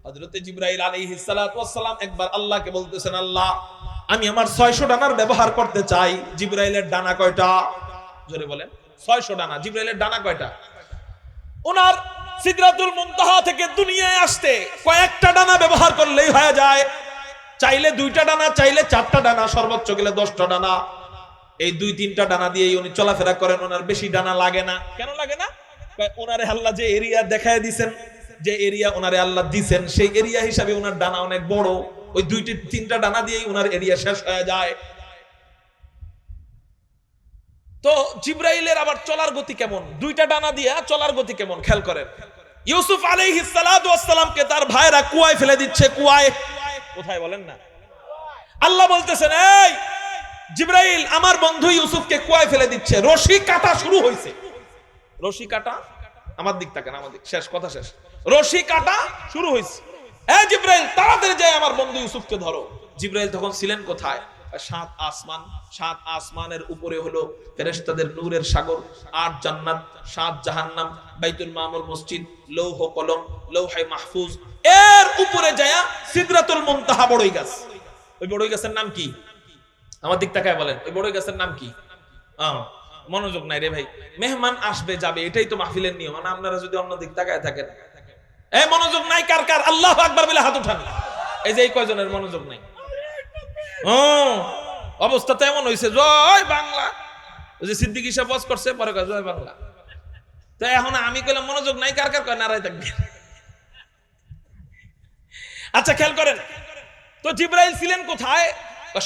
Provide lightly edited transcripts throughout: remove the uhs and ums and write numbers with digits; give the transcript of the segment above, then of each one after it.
হযরত জিবরাইল আলাইহিস সালাতু ওয়াস সালাম একবার আল্লাহকে বলতেছেন, আল্লাহ আমি আমার 600 ডানার ব্যবহার করতে চাই। জিবরাইলের ডানা কয়টা? জোরে বলেন। 600 ডানা। জিবরাইলের ডানা কয়টা? ওনার সিদরাতুল মুনতাহা থেকে দুনিয়ায় আসতে কয়েকটা ডানা ব্যবহার করলেই হয়ে যায়। চাইলে 2টা ডানা, চাইলে 4টা ডানা, সর্বোচ্চ গেলে 10টা ডানা। এই 2-3টা ডানা দিয়েই উনি চলাফেরা করেন, ওনার বেশি ডানা লাগে না। কেন লাগে না? ওনারে আল্লাহ যে এরিয়া দেখায় দিবেন, যে এরিয়া ওনারে আল্লাহ দিবেন, সেই এরিয়া হিসাবে ওনার ডানা অনেক বড়। ওই 2-3টা ডানা দিয়েই ওনার এরিয়া শেষ হয়ে যায়। তো জিবরাইলের আবার চলার গতি কেমন? 2টা ডানা দিয়ে চলার গতি কেমন খেয়াল করেন। ইউসুফ আলাইহিস সালাতু ওয়াস সালামকে তার ভাইরা কুয়ায় ফেলে দিচ্ছে। কুয়ায় কোথায় বলেন না? আল্লাহ বলতেছেন, এই জিবরাইল আমার বন্ধু ইউসুফকে কুয়ায় ফেলে দিচ্ছে। রশি কাটা শুরু হয়েছে। রশি কাটা, আমার দিক তাকান, আমার দিক, শেষ কথা শেষ। রশি কাটা শুরু হয়েছে। এই জিবরাইল তাড়াতাড়ি যায় আমার বন্ধু ইউসুফকে ধরো। জিবরাইল তখন ছিলেন কোথায়? 7 আসমান। 7 আসমানের উপরে হলো ফেরেশতাদের নূরের সাগর, 8 জান্নাত, 7 জাহান্নাম, বাইতুল মামুর মসজিদ, লৌহ কলম, লৌহে মাহফুজ। এর উপরে যায় সিদরাতুল মুনতাহা বড়ই গাছ। ওই বড়ই গাছের নাম কি? আমার দিক তাকায় বলেন, ওই বড়ই গাছের নাম কি? মনোযোগ নাই রে ভাই। মেহমান আসবে যাবে, এটাই তো মাহফিলের নিয়ম। মানে আপনারা যদি অন্য দিক তাকায় থাকেন, এই মনোযোগ নাই কার কার? আল্লাহু আকবার বলে হাত উঠান। এই যে এই কয়জনের মনোযোগ নাই? অবস্থা তো এমন হয়েছে, জয় বাংলা। ওই যে সিদ্দিকী সাহেব ওয়াজ করছে, পরে কয় জয় বাংলা। তো এখন আমি কইলাম মনোযোগ নাই কার কার? কয় নারায় থাকবে। আচ্ছা খেয়াল করেন তো, জিবরাইল ছিলেন কোথায়?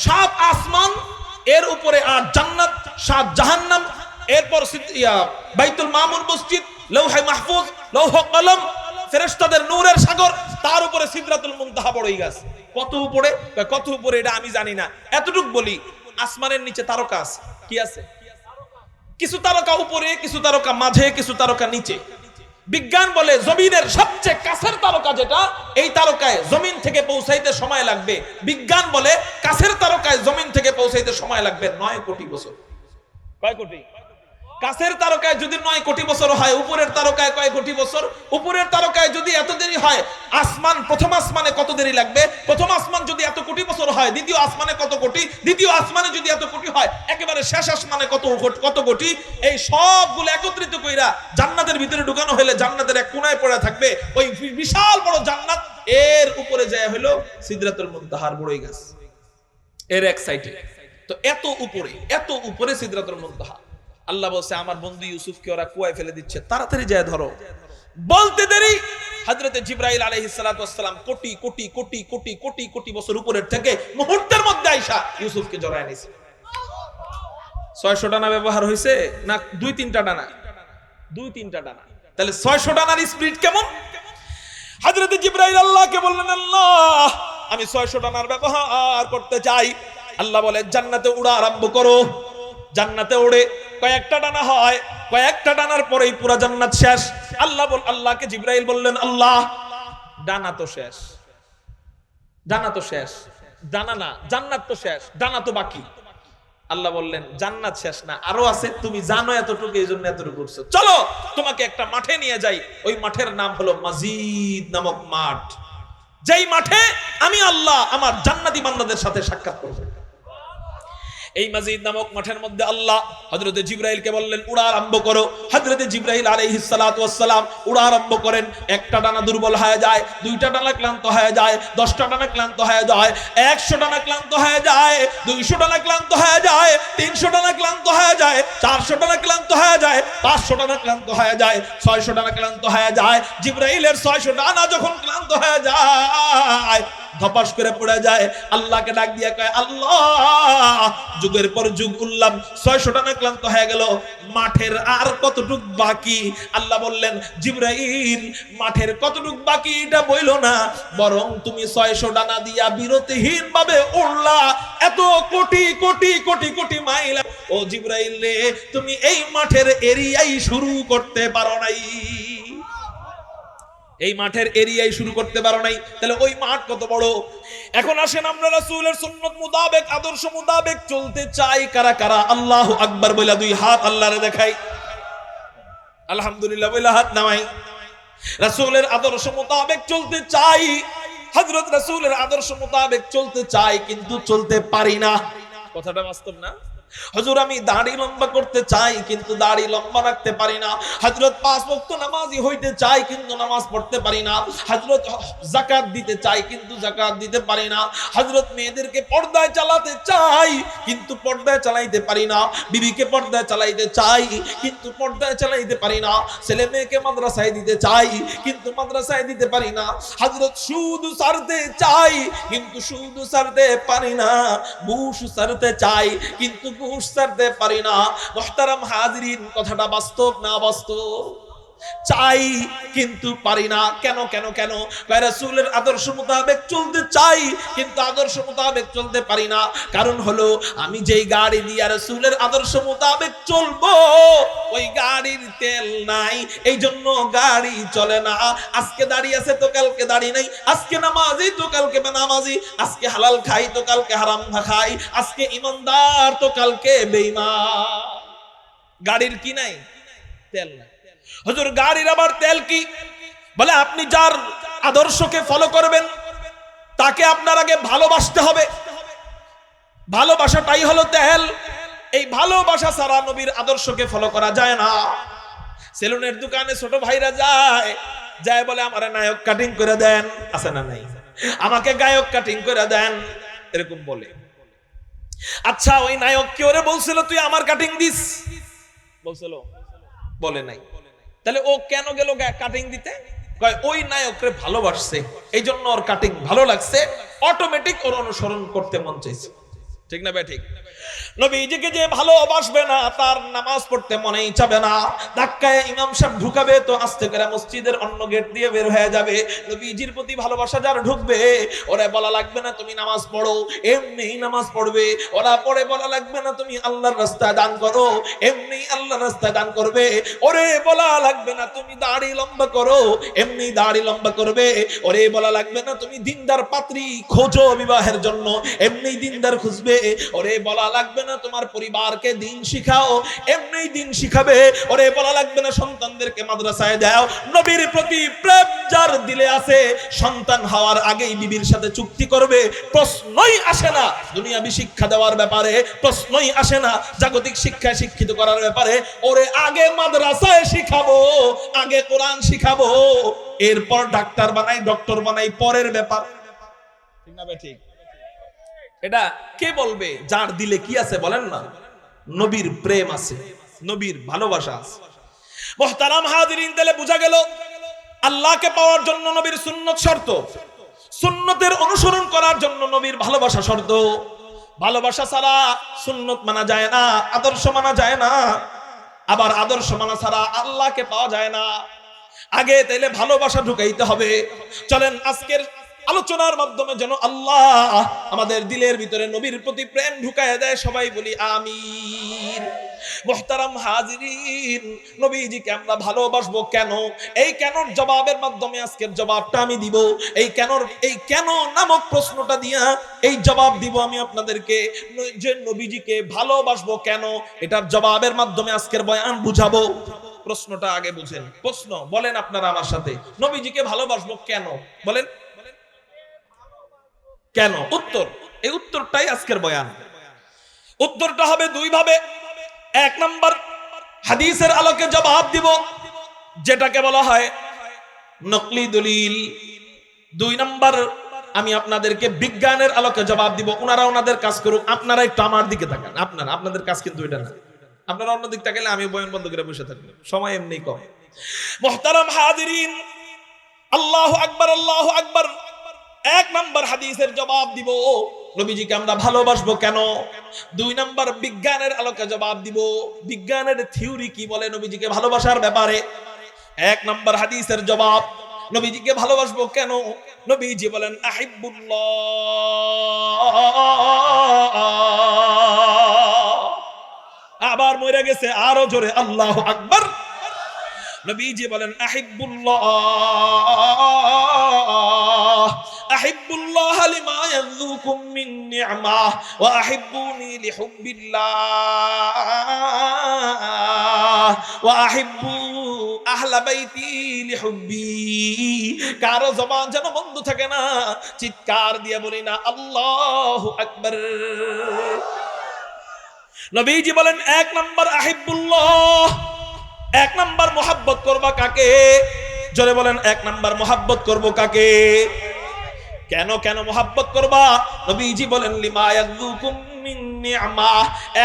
7 আসমান, এর উপরে 8 জান্নাত, 7 জাহান্নাম, এরপর বাইতুল মামুর মসজিদ, লৌহে মাহফুজ, লৌহ কলম, ফেরেশতাদের নূরের সাগর, তার উপরে সিদরাতুল মুনতাহা বড়ই গাছ। কত উপরে? কত উপরে এটা আমি জানি না। এতটুক বলি, আসমানের নিচে তারকা আছে। কি আছে? কিছু তারকা উপরে, কিছু তারকা মাঝে, কিছু তারকা নিচে। বিজ্ঞান বলে জমিনের সবচেয়ে কাছের তারকা যেটা, এই তারকায় জমিন থেকে পৌঁছাইতে সময় লাগবে। বিজ্ঞান বলে কাছের তারকায় জমিন থেকে পৌঁছাইতে সময় লাগবে 9 কোটি বছর। কয় কোটি? কাছের তারকায় যদি 9 কোটি বছর হয়, উপরের তারকায় কয় কোটি বছর? উপরের তারকায় যদি এত দেরি হয়, আসমান, প্রথম আসমানে কত দেরি লাগবে? প্রথম আসমান যদি এত কোটি বছর হয়, দ্বিতীয় আসমানে কত কোটি? দ্বিতীয় আসমানে যদি এত কোটি হয়, একেবারে শেষ আসমানে কত কোটি? এই সবগুলো একত্রিত কইরা জান্নাতের ভিতরে ঢুকানো হলে জান্নাতের এক কোণায় পড়ে থাকবে ওই বিশাল বড় জান্নাত। এর উপরে যায় হলো সিদরাতুল মুনতাহার বড়ই গাছ, এর এক সাইডে। তো এত উপরে সিদরাতুল মুনতাহা। আল্লাহ বলছে, আমার বন্ধু ইউসুফকে ওরা কুয়ায় ফেলে দিচ্ছে, তাড়াতাড়ি যায় ধরো। বলতে দেরি হযরত জিবরাইল আলাইহিস সালাতু ওয়াস সালাম কোটি কোটি কোটি কোটি কোটি কোটি বছর উপরের থেকে মুহূর্তের মধ্যে আইসা ইউসুফকে জড়ায় নিছে। 600 ডানা ব্যবহার হয়েছে না 2-3টা ডানা? 2-3টা ডানা। তাহলে 600 ডানার স্পিড কেমন? হযরত জিবরাইল আল্লাহকে বললেন, আল্লাহ আমি 600 ডানার ব্যবহার করতে চাই। আল্লাহ বলে, জান্নাতে উড়া আরম্ভ করো। জান্নাতে উড়ে কয়েকটা ডানা হয়, কয়েকটা ডানার পরেই পুরো জান্নাত শেষ। আল্লাহকে জিবরাইল বললেন, আল্লাহ ডানা তো শেষ, ডানা তো শেষ, ডানা না, জান্নাত তো শেষ, ডানা তো বাকি। আল্লাহ বললেন, জান্নাত শেষ না, আরো আছে, তুমি জানো এতটুকু, এই জন্য এতটুকু করছো। চলো তোমাকে একটা মাঠে নিয়ে যাই। ওই মাঠের নাম হলো মাজিদ নামক মাঠ, যেই মাঠে আমি আল্লাহ আমার জান্নাতি বান্দাদের সাথে সাক্ষাৎ করব। এই মাজিদ নামক মাঠের মধ্যে আল্লাহ হযরত জিবরাইলকে বললেন, উড়া আরম্ভ করো। হযরত জিবরাইল আলাইহিস সালাতু ওয়াস সালাম উড়া আরম্ভ করেন। একটা ডানা দুর্বল হয়ে যায়, 2টা ডানা ক্লান্ত হয়ে যায়, 10টা ডানা ক্লান্ত হয়ে যায়, 100 ডানা ক্লান্ত হয়ে যায়, 200 ডানা ক্লান্ত হয়ে যায়, 300 ডানা ক্লান্ত হয়ে যায়, 400 ডানা ক্লান্ত হয়ে যায়, 500 ডানা ক্লান্ত হয়ে যায়, 600 ডানা ক্লান্ত হয়ে যায়। জিবরাইলের 600 ডানা যখন ক্লান্ত হয়ে যায়, ধপাস করে পড়ে যায়। আল্লাহকে ডাক দিয়া কয়, আল্লাহ যুগের পর যুগ উঠলাম, 600 ডানা ক্লান্ত হয়ে গেল, মাঠের আর কতটুক বাকি? আল্লাহ বললেন, জিবরাইল মাঠের কতটুক বাকি এটা বইলো না, বরং তুমি 600 ডানা দিয়া বিরতিহীন ভাবে উড়লা এত কোটি কোটি কোটি কোটি মাইল। ও জিবরাইল রে, তুমি এই মাঠের এরিয়াই শুরু করতে পারো নাই, এই মাঠের এরিয়াই শুরু করতে পারো নাই। তাহলে ওই মাঠ কত বড়? এখন আসেন আমরা রাসূলের সুন্নাত মুতাবিক, আদর্শ মুতাবিক চলতে চাই। কারা কারা আল্লাহু আকবার বইলা 2 হাত আল্লাহরে দেখাই, আলহামদুলিল্লাহ বইলা হাত নামাই। রাসূলের আদর্শ মোতাবেক চলতে চাই, হযরত রাসূলের আদর্শ মোতাবেক চলতে চাই, কিন্তু চলতে পারি না। কথাটা বাস্তব না? হুজুর আমি দাড়ি লম্বা করতে চাই, কিন্তু দাড়ি লম্বা রাখতে পারি না। হযরত 5 ওয়াক্ত নামাজি হইতে চাই, কিন্তু নামাজ পড়তে পারি না। হযরত যাকাত দিতে চাই, কিন্তু যাকাত দিতে পারি না। হযরত মেয়েদেরকে পর্দায় চালাতে চাই, কিন্তু পর্দায় চালাইতে পারি না। বিবিকে পর্দায় চালাইতে চাই, কিন্তু পর্দায় চালাইতে পারি না। ছেলে মেয়েকে মাদ্রাসায় দিতে চাই, কিন্তু মাদ্রাসায় দিতে পারি না। হযরত সুদ ছাড়তে চাই, কিন্তু সুদ ছাড়তে পারি না। ঘুষ ছাড়তে চাই, কিন্তু ঘুষ ছাড়তে পারি না। মুহতারাম হাজিরিন, কথাটা বাস্তব না বাস্তব? চাই কিন্তু পারি না। কেন কেন কেন? রাসূলের আদর্শ মোতাবেক চলতে চাই, কিন্তু আদর্শ মোতাবেক চলতে পারি না। কারণ হলো আমি যেই গাড়ি দিয়ে রাসূলের আদর্শ মোতাবেক চলবো, ওই গাড়ির তেল নাই, এই জন্য গাড়ি চলে না। আজকে দাঁড়িয়ে আছে তো কালকে দাড়ি নাই, আজকে নামাজি তো কালকে বেনামাজি, আজকে হালাল খাই তো কালকে হারাম খাই, আজকে ইমানদার তো কালকে বেঈমান। গাড়ির কি নাই? তেল নাই। হুজুর গাড়ির আবার তেল কি? বলে আপনি যার আদর্শকে ফলো করবেন তাকে আপনার আগে ভালোবাসতে হবে। ভালোবাসাটাই হলো তেল। এই ভালোবাসা ছাড়া নবীর আদর্শকে ফলো করা যায় না। সেলুনের দোকানে ছোট ভাইরা যায়, যায় বলে আমারে নায়ক কাটিং করে দেন, আছে না নাই? আমাকে গায়ক কাটিং করে দেন, এরকম বলে। আচ্ছা ওই নায়ক কি ওরে বলছিল তুই আমার কাটিং দিস? বলছিল? বলে নাই। তাহলে ও কেন গেল কাটিং দিতে? কয় ওই নায়করে ভালোবাসছে, এই জন্য ওর কাটিং ভালো লাগছে, অটোমেটিক ওর অনুসরণ করতে মন চাইছে। ঠিক না ভাই? ঠিক। নবীজিকে যে ভালোবাসবে না তার নামাজ পড়তে মনেই চাবে না। ধাক্কায় ইমাম সাহেব ঢুকাবে তো আস্তে করে মসজিদের অন্য গেট দিয়ে বের হয়ে যাবে। নবীজির প্রতি ভালোবাসা যার ঢুকবে, ওরে বলা লাগবে না তুমি নামাজ পড়ো, এমনিই নামাজ পড়বে। ওরা পড়ে বলা লাগবে না তুমি আল্লাহর রাস্তায় দান করো, এমনি আল্লাহর রাস্তায় দান করবে। ওরে বলা লাগবে না তুমি দাড়ি লম্বা করো, এমনি দাড়ি লম্বা করবে। ওরে বলা লাগবে না তুমি দিনদার পাত্রী খোঁজো বিবাহের জন্য, এমনি দিনদার খুঁজবে। ওরে বলা লাগবে না তোমার পরিবারকে দিন শিখাও, এমনি দিন শিখাবে। ওরে বলা লাগবে না সন্তানদেরকে মাদ্রাসায় দাও। নবীর প্রতি প্রেম যার দিলে আছে, সন্তান হওয়ার আগেই বিবির সাথে চুক্তি করবে। প্রশ্নই আসে না দুনিয়াবি শিক্ষা দেওয়ার ব্যাপারে, প্রশ্নই আসে না জাগতিক শিক্ষায় শিক্ষিত করার ব্যাপারে। ওরে আগে মাদ্রাসায় শিখাবো, আগে কোরআন শিখাবো, এরপর ডাক্তার বানাই ডক্টর বানাই পরের ব্যাপার। ঠিক না ভাই? ঠিক। এটা কে বলবে? যার দিলে কি আছে বলেন না? নবীর প্রেম আছে, নবীর ভালোবাসা আছে। মুহতারাম হাজিরিন, তাহলে বোঝা গেল আল্লাহকে পাওয়ার জন্য নবীর সুন্নত শর্ত, সুন্নতের অনুসরণ করার জন্য নবীর ভালোবাসা শর্ত। ভালোবাসা ছাড়া সুন্নত মানা যায় না, আদর্শ মানা যায় না। আবার আদর্শ মানা ছাড়া আল্লাহকে পাওয়া যায় না। আগে তাইলে ভালোবাসা ঢুকাইতে হবে। চলেন আজকের আলোচনার মাধ্যমে যেন আল্লাহ আমাদের দিলের ভিতরে নবীর প্রতি প্রেম ঢুকায় দেয়। সবাই বলি আমিন। মুহতারাম হাজিরিন, নবীজিকে আমরা ভালোবাসবো কেন? এই কেনর জবাবের মাধ্যমে আজকের জবাবটা আমি দিব। এই কেন নামক প্রশ্নটা দিয়া এই জবাব দিব আমি আপনাদেরকে, যে নবীজিকে ভালোবাসবো কেন, এটার জবাবের মাধ্যমে আজকের বয়ান বুঝাবো। প্রশ্নটা আগে বুঝেন। প্রশ্ন বলেন আপনারা আমার সাথে, নবীজিকে ভালোবাসবো কেন? বলেন কেন? উত্তর, এই উত্তরটাই আজকের বয়ান। উত্তরটা হবে দুই ভাবে। এক নাম্বার, হাদিসের আলোকে জবাব দিব, যেটাকে বলা হয় নকলি দলিল। দুই নাম্বার, আমি আপনাদেরকে বিজ্ঞানের আলোকে জবাব দিব। ওনারা ওনাদের কাজ করুক, আপনারা একটু আমার দিকে তাকান। আপনাদের কাজ কিন্তু এটা না। আপনারা অন্য দিক তাকালে আমি বয়ান বন্ধ করে বসে থাকবো, সময় এমনি কম। মুহতারাম হাজিরিন, আল্লাহু আকবার, আল্লাহু আকবার। এক নাম্বার হাদিসের জবাব দিব, নবীজিকে আমরা ভালোবাসবো কেন। দুই নাম্বার, বিজ্ঞানের আলোকে জবাব দিব, বিজ্ঞানের থিওরি কি বলে নবীজিকে ভালোবাসার ব্যাপারে। এক নাম্বার হাদিসের জবাব, নবীজিকে ভালোবাসবো কেন। নবীজি বলেন আহিব্বুল্লাহ। আবার মরে গেছে, আরো জোরে আল্লাহু আকবার। নবীজি বলেন আহিব্বুল্লাহ, আহিব্বুল্লাহ লিমা ইয়াযুকুম মিন নি'মাহ ওয়া আহিব্বুনি লিহুব্বিল্লাহ ওয়া আহিব্বু আহলা বাইতি লিহুব্বি, কারো জবান যেন বন্ধ থাকে না, চিৎকার দিয়ে বলি না আল্লাহু আকবার। নবীজি বলেন 1 নাম্বার আহিব্বুল্লাহ, 1 নাম্বার মোহাব্বত করবা কাকে? জোরে বলেন 1 নাম্বার মোহাব্বত করব কাকে? কেন কেন মোহাব্বত করবা? নবীজি বলেন লিমা ইয়াযুকুম মিন নি'মা।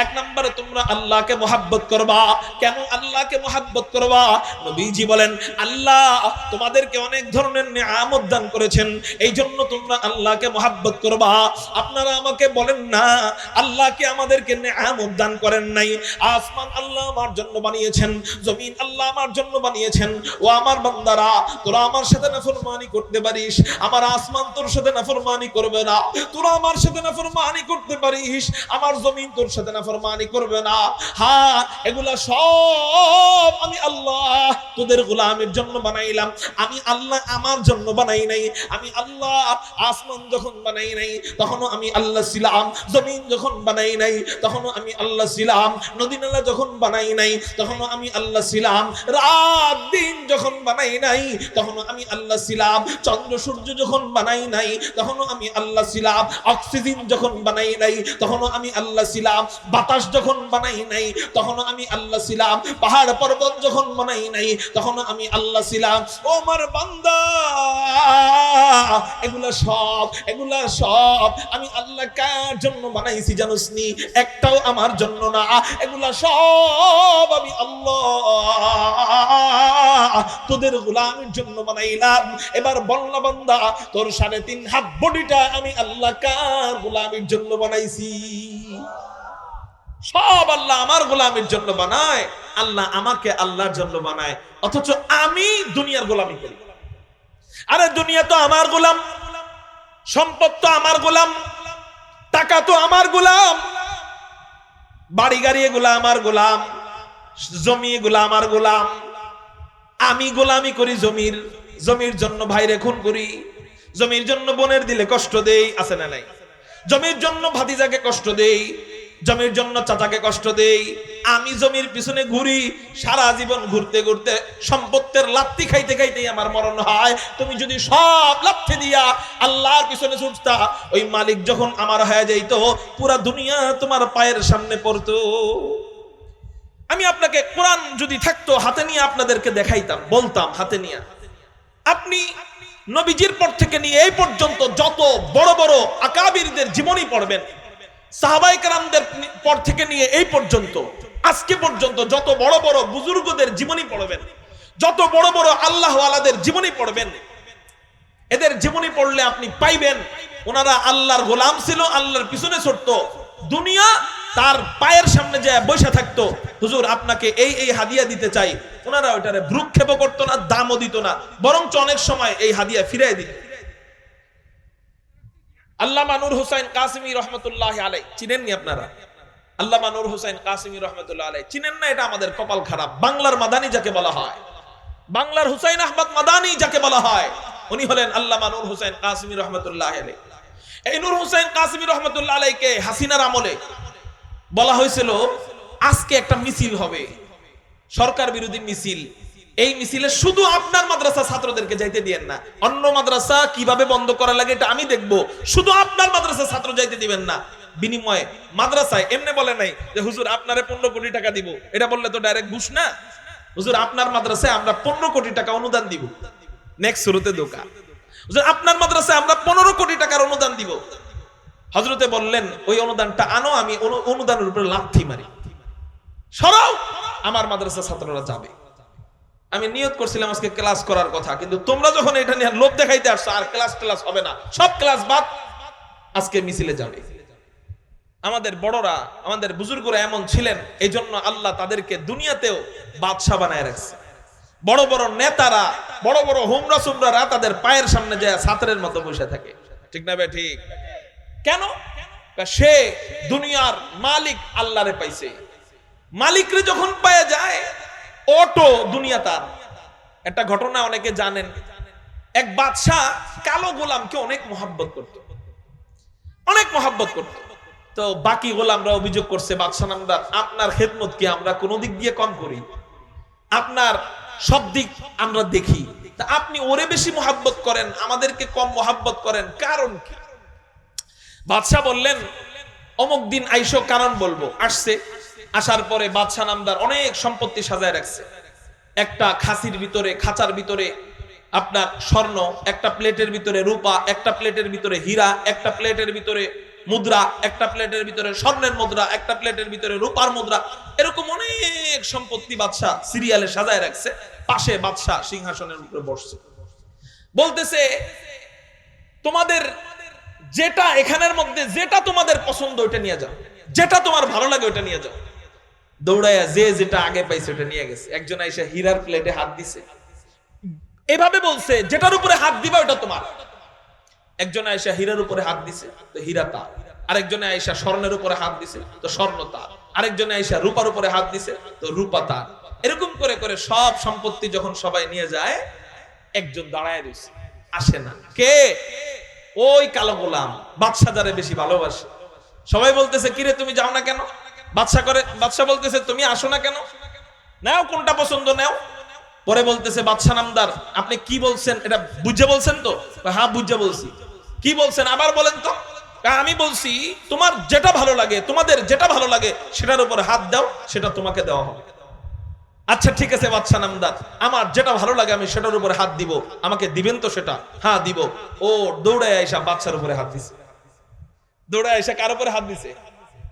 1 নম্বরে তোমরা আল্লাহকে মোহাব্বত করবা। কেন আল্লাহকে মোহাব্বত করবা? নবীজি বলেন আল্লাহ তোমাদেরকে অনেক ধরনের নিয়ামত দান করেছেন, এই জন্য তোমরা আল্লাহকে মোহাব্বত করবা। আপনারা আমাকে বলেন না আল্লাহ কি আমাদেরকে নিয়ামত দান করেন নাই? আসমান আল্লাহ আমার জন্য বানিয়েছেন, জমিন আল্লাহ আমার জন্য বানিয়েছেন। ও আমার বান্দারা, তোরা আমার সাথে নাফরমানি করতে পারিস, আমার আসমান তোর সাথে নাফরমানি করবে না। তোরা আমার সাথে নাফরমানি করতে পারিস, আমার জমিন তোর সাথে নাফরমানি করবে না। হ্যাঁ, এগুলা সব আমি আল্লাহ তোদের গোলামের জন্য বানাইলাম। আমি আল্লাহ আমার জন্য বানাই নাই। আমি আল্লাহ আসমান যখন বানাই নাই তখনও আমি আল্লাহ ছিলাম, জমিন যখন বানাই নাই তখনও আমি আল্লাহ ছিলাম, নদী নালা যখন বানাই নাই তখনও আমি আল্লাহ ছিলাম, রাত দিন যখন বানাই নাই তখনও আমি আল্লাহ ছিলাম, চন্দ্র সূর্য যখন বানাই নাই তখনও আমি আল্লাহ ছিলাম, অক্সিজেন যখন বানাই নাই তখনও আমি আল্লাহ ছিলাম, বাতাস যখন বানাই নাই তখনও আমি আল্লাহ ছিলাম, পাহাড় পর্বত যখন বানাই নাই তখনও আমি আল্লাহ ছিলাম। ও আমার বান্দা, এগুলা সব আমি আল্লাহ কার জন্য বানাইছি জানোস নি? একটাও আমার জন্য না, এগুলা সব আমি আল্লাহ তোদের গোলামের জন্য বানাইলাম। এবার বলনা বান্দা, তোর 3.5 হাত বডিটা আমি আল্লাহ কার গোলামের জন্য বানাইছি? সব আল্লাহ আমার গোলামের জন্য বানায়, আল্লাহ আমাকে আল্লাহর জন্য বানায়, অথচ আমি দুনিয়ার গোলামি করি। আরে দুনিয়া তো আমার গোলাম, সম্পদ তো আমার গোলাম, টাকা তো আমার গোলাম, বাড়ি গাড়ি এগুলা আমার গোলাম, জমি এগুলা আমার গোলাম। আমি গোলামি করি জমির জন্য ভাইরে খুন করি, জমির জন্য বোনের দিলে কষ্ট দেই, আছে না নাই? জমির জন্য ভাতিজাকে কষ্ট দেই, জমির জন্য চাচাকে কষ্ট দেই। আমি জমির পিছনে ঘুরি, সারা জীবন ঘুরতে ঘুরতে সম্পত্তির লাত্তি খাইতে খাইতেই আমার মরণ হয়। তুমি যদি সব লাত্তি দিয়া আল্লাহর পিছনে ছুটতা, ওই মালিক যখন আমার হয়ে যাইতো, পুরা দুনিয়া তোমার পায়ের সামনে পড়তো। আমি আপনাকে কোরআন যদি থাকতো হাতে নিয়ে আপনাদেরকে দেখাইতাম, বলতাম হাতে নিয়ে, আপনি নবীজির পর থেকে নিয়ে এই পর্যন্ত যত বড় বড় আকাবিরদের জীবনী পড়বেন, সাহাবায়ে কেরামদের পর থেকে নিয়ে এই পর্যন্ত আজকে পর্যন্ত যত বড় বড় বুজুর্গদের জীবনী পড়বেন, যত বড় বড় আল্লাহওয়ালাদের জীবনী পড়বেন, এদের জীবনী পড়লে আপনি পাইবেন ওনারা আল্লাহর গোলাম ছিল, আল্লাহর পিছনে ছুটতো, দুনিয়া তার পায়ের সামনে যায় বসে থাকতো, হুজুর আপনাকে এই এই হাদিয়া দিতে চাই। ওনারা ওইটারে ভ্রুক্ষেপ করতো না, দামও দিত না, বরঞ্চ অনেক সময় এই হাদিয়া ফিরিয়ে দিত। আল্লামা নূর হোসেন কাসেমী রহমতুল্লাহ আলাইহি চিনেননি আপনারা? আল্লামা নূর হোসেন কাসেমী রহমতুল্লাহ আলাইহি চিনেন না? এটা আমাদের কপাল খারাপ। বাংলার মাদানী যাকে বলা হয়, বাংলার হুসাইন আহমদ মাদানী যাকে বলা হয়, উনি হলেন আল্লামা নূর হোসেন কাসেমী রহমতুল্লাহ আলাইহি। এই নূর হোসেন কাসেমী রহমতুল্লাহ আলাইহিকে হাসিনার আমলে বলা হয়েছিল আজকে একটা মিছিল হবে, সরকার বিরোধী মিছিল। এই মিছিলে শুধু আপনার মাদ্রাসা ছাত্রদেরকে যাইতে দিবেন না, অন্য মাদ্রাসা কিভাবে বন্ধ করা লাগে এটা আমি দেখব, শুধু আপনার মাদ্রাসা ছাত্র যাইতে দিবেন না। বিনিময়ে মাদ্রাসায় এমনি বলে নাই যে হুজুর আপনারে 15 কোটি টাকা দিব, এটা বললে তো ডাইরেক্ট ঘুষ না। হুজুর আপনার মাদ্রাসায় আমরা 15 কোটি টাকা অনুদান দিব, নেক্সট শুরুতে দোকা। হুজুর আপনার মাদ্রাসায় আমরা 15 কোটি টাকার অনুদান দিব। হযরতে বললেন ওই অনুদানটা আনো, আমি অনুদানের উপরে লাথি মারি, সরাও, আমার মাদ্রাসা ছাত্ররা যাবে। আমি নিয়ত করছিলাম আজকে ক্লাস করার কথা, কিন্তু তোমরা যখন এটা নিয়ে লোভ দেখাইতে আসছো, আর ক্লাস হবে না, সব ক্লাস বাদ, আজকে মিছিলে যাবে। আমাদের বড়রা, আমাদের বুজুর্গরা এমন ছিলেন, এই জন্য আল্লাহ তাদেরকে দুনিয়াতেও বাদশা বানায় রাখছে। বড় বড় নেতারা, বড় বড় হুমরা সুমরারা তাদের পায়ের সামনে যায় ছাত্রের মতো বসে থাকে, ঠিক না ভাই? ঠিক। কেন? সে দুনিয়ার মালিক আল্লাহরে পাইছে, মালিকরে যখন পায়ে যায় অটো দুনিয়া তার। একটা ঘটনা অনেকে জানেন, এক বাদশা কালো গোলামকে অনেক মহব্বত করত, অনেক মহব্বত করত। তো বাকি গোলামরা অভিযোগ করছে, বাদশা নামদার আপনার খেদমত কি আমরা কোন দিক দিয়ে কম করি? আপনার সব দিক আমরা দেখি। তা আপনি ওরে বেশি মোহাব্বত করেন, আমাদেরকে কম মোহাব্বত করেন, কারণ কি? বাদশাহ বললেন অমুক দিন আইসো, কারণ বলবো। আসছে, আসার পরে বাদশাহ নামদার অনেক সম্পত্তি সাজায় রাখছে। একটা খাসির ভিতরে, খাঁচার ভিতরে আপনার স্বর্ণ, একটা প্লেটের ভিতরে রূপা, একটা প্লেটের ভিতরে হীরা, একটা প্লেটের ভিতরে মুদ্রা, একটা প্লেটের ভিতরে স্বর্ণের মুদ্রা, একটা প্লেটের ভিতরে রূপার মুদ্রা, এরকম অনেক সম্পত্তি বাদশাহ সিরিয়ালে সাজায় রাখছে। পাশে বাদশাহ সিংহাসনের উপরে বসছে, বলতেছে তোমাদের যেটা এখানের মধ্যে যেটা তোমাদের পছন্দ ওটা নিয়ে যাও, যেটা তোমার ভালো লাগে ওটা নিয়ে যাও। দৌড়াইয়া যে যেটা আগে পাইছে ওটা নিয়ে গেছে। একজন আইসা হীরার প্লেটে হাত দিছে, এভাবে বলছে যেটার উপরে হাত দিবা ওটা তোমার। একজন আইসা হীরার উপরে হাত দিছে, তো হীরা তার। আরেকজনে আইসা স্বর্ণের উপরে হাত দিছে, তো স্বর্ণ তার। আরেকজনে আইসা রূপার উপরে হাত দিছে, তো রূপা তার। এরকম করে করে সব সম্পত্তি যখন সবাই নিয়ে যায়, একজন দাঁড়ায় রয়েছে, আসে না। কে? ওই কালো গোলাম, বাদশা যারে বেশি ভালোবাসে। সবাই বলতেছে কিরে তুমি যাও না কেন? বাদশা বলতেছে তুমি আসো না কেন? নাও, কোনটা পছন্দ নাও। পরে বলতেছে বাদশা নামদার আপনি কি বলছেন, এটা বুঝে বলছেন তো? হ্যাঁ বুঝে বলছি। কি বলছেন আবার বলেন তো? আমি বলছি তোমার যেটা ভালো লাগে, তোমাদের যেটা ভালো লাগে সেটার উপর হাত দাও, সেটা তোমাকে দেওয়া হবে। আচ্ছা ঠিক আছে বাদশা নামদার, আমার যেটা ভালো লাগে আমি সেটার উপরে হাত দিব, আমাকে দিবেন তো সেটা? হ্যাঁ দিব। ও দৌড়ে আইসা বাদশার উপরে হাত দিছে। দৌড়ে আইসা কার উপরে হাত দিছে?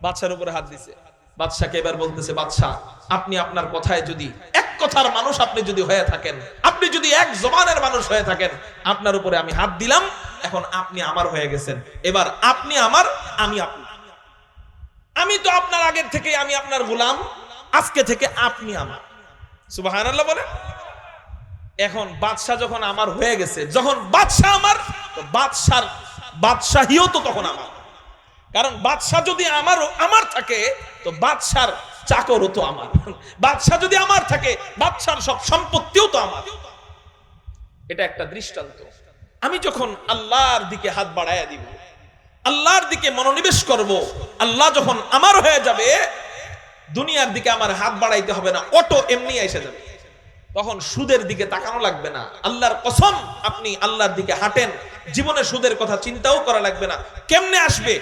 বাদশার উপরে হাত দিছে। বাদশাকে এবার বলতেছে বাদশা আপনি আপনার কথায় যদি এক কথার মানুষ আপনি যদি হয়ে থাকেন, আপনি যদি এক জবানের মানুষ হয়ে থাকেন, আপনার উপরে আমি হাত দিলাম, এখন আপনি আমার হয়ে গেছেন। এবার আপনি আমার, আমি আপনার। আমি তো আপনার আগের থেকে আমি আপনার গোলাম, আজকে থেকে আপনি আমার। সুবহানাল্লাহ বলে। এখন বাদশাহ যখন আমার হয়ে গেছে, যখন বাদশাহ আমার, তো বাদশাহিও তো তখন আমার। কারণ বাদশাহ যদি আমার থাকে, তো বাদশার চাকরও তো আমার। বাদশাহ যদি আমার থাকে, বাদশার সব সম্পত্তিও তো আমার। এটা একটা দৃষ্টান্ত। আমি যখন আল্লাহর দিকে হাত বাড়াইয়া দিব, আল্লাহর দিকে মনোনিবেশ করব, আল্লাহ যখন আমার হয়ে যাবে, দুনিয়ার দিকে আমার হাত বাড়াইতে হবে না, অটো এমনি এসে যাবে। তখন সুদের দিকে তাকানো লাগবে না। আল্লাহর কসম, আপনি আল্লাহর দিকে হাঁটেন, জীবনে সুদের কথা চিন্তাও করা লাগবে না। কেমনে আসবে?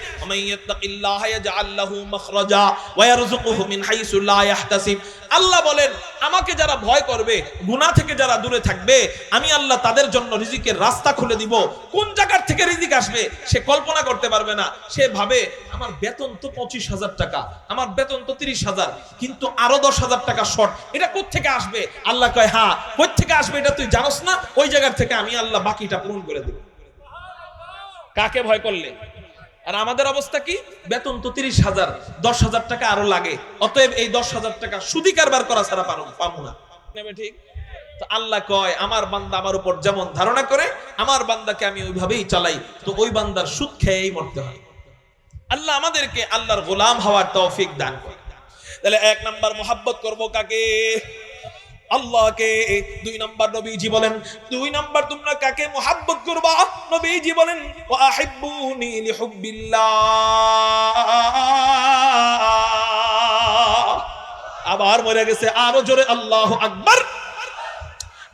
আল্লাহ বলেন আমাকে যারা ভয় করবে, গুনাহ থেকে যারা দূরে থাকবে, আমি আল্লাহ তাদের জন্য রিজিকের রাস্তা খুলে দিব। কোন জায়গা থেকে রিজিক আসবে সে কল্পনা করতে পারবে না। সে ভাবে আমার বেতন তো 25,000 টাকা, আমার বেতন তো 30,000, কিন্তু আরো 10,000 টাকা শর্ট, এটা কোত্থেকে আসবে? আল্লাহ কয় হ্যাঁ, কোত্থেকে আসবে এটা তুই জানোস না, ওই জায়গা থেকে আমি আল্লাহ বাকিটা পূরণ করে দেব। কাকে ভয় করলে? আর আমাদের অবস্থা কি? বেতন তো 30,000, 10,000 টাকা আরো লাগে, অতএব এই 10,000 টাকা সুদি কারবার করা ছাড়া পাবো না। ঠিক? তো আল্লাহ কয় আমার বান্দা আমার উপর যেমন ধারণা করে, আমার বান্দাকে আমি ওইভাবেই চালাই, তো ওই বান্দার সুদ খেয়েই মরতে হয়। আল্লাহ আমাদেরকে আল্লাহর গোলাম হওয়ার তৌফিক দান করে। তাহলে 1 নাম্বার মোহাব্বত করব কাকে? আল্লাহকে। 2 নাম্বার নবীজি বলেন, 2 নাম্বার তোমরা কাকে মোহাব্বত করবা? নবীজি বলেন ওয়া আহিব্বুনি লিহুব্বিল্লাহ। আবার মরে গেছে, আরো জোরে আল্লাহু আকবার।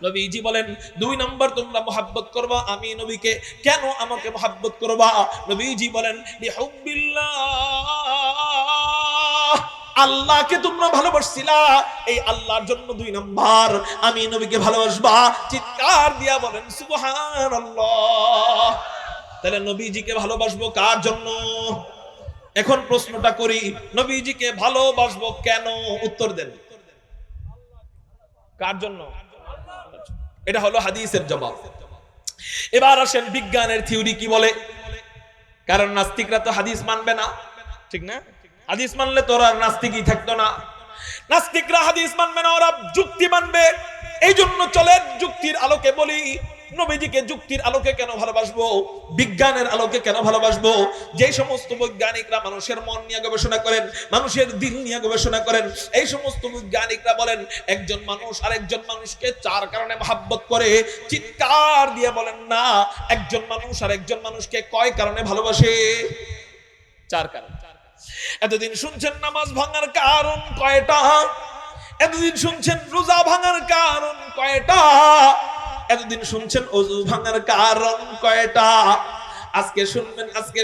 নবীজি বলেন 2 নাম্বার তোমরা মোহাব্বত করবা আমি নবীকে। কেন আমাকে মোহাব্বত করবা? নবীজি বলেন লিহুব্বিল্লাহ। আল্লাহকে তোমরা ভালোবাসছিলা, এই আল্লাহর জন্য 2 নাম্বার আমি নবীকে ভালোবাসবা। চিৎকার দিয়া বলেন সুবহানাল্লাহ। তাহলে নবীজিকে ভালোবাসবো কার জন্য? এখন প্রশ্নটা করি, নবীজিকে ভালোবাসবো কেন? উত্তর দেন। কার জন্য? এটা হলো হাদিসের জবাব। এবার আসেন বিজ্ঞানের থিওরি কি বলে। কারণ নাস্তিকরা তো হাদিস মানবে না, ঠিক না? হাদিস মানলে তো আর নাস্তিকই থাকতো না। নাস্তিকরা হাদিস মানবে না, ওরা যুক্তি মানবে। এই জন্য চলেন যুক্তির আলোকে বলি, নবীজিকে যুক্তির আলোকে কেন ভালোবাসবো, বিজ্ঞানের আলোকে কেন ভালোবাসবো? যে সমস্ত বৈজ্ঞানিকরা মানুষের মন নিয়ে গবেষণা করেন, মানুষের দিল নিয়ে গবেষণা করেন, এই সমস্ত বৈজ্ঞানিকরা বলেন একজন মানুষ আরেকজন মানুষকে 4 কারণে মহব্বত করে। চিৎকার দিয়ে বলেন না, একজন মানুষ আরেকজন মানুষকে কয় কারণে ভালোবাসে? 4 কারণ। এতদিন শুনছেন নামাজ ভাঙার কারণ কয়টা, এতদিন শুনছেন রোজা ভাঙার কারণ কয়টা, এতদিন শুনছেন ওযু ভাঙার কারণ কয়টা, আজকে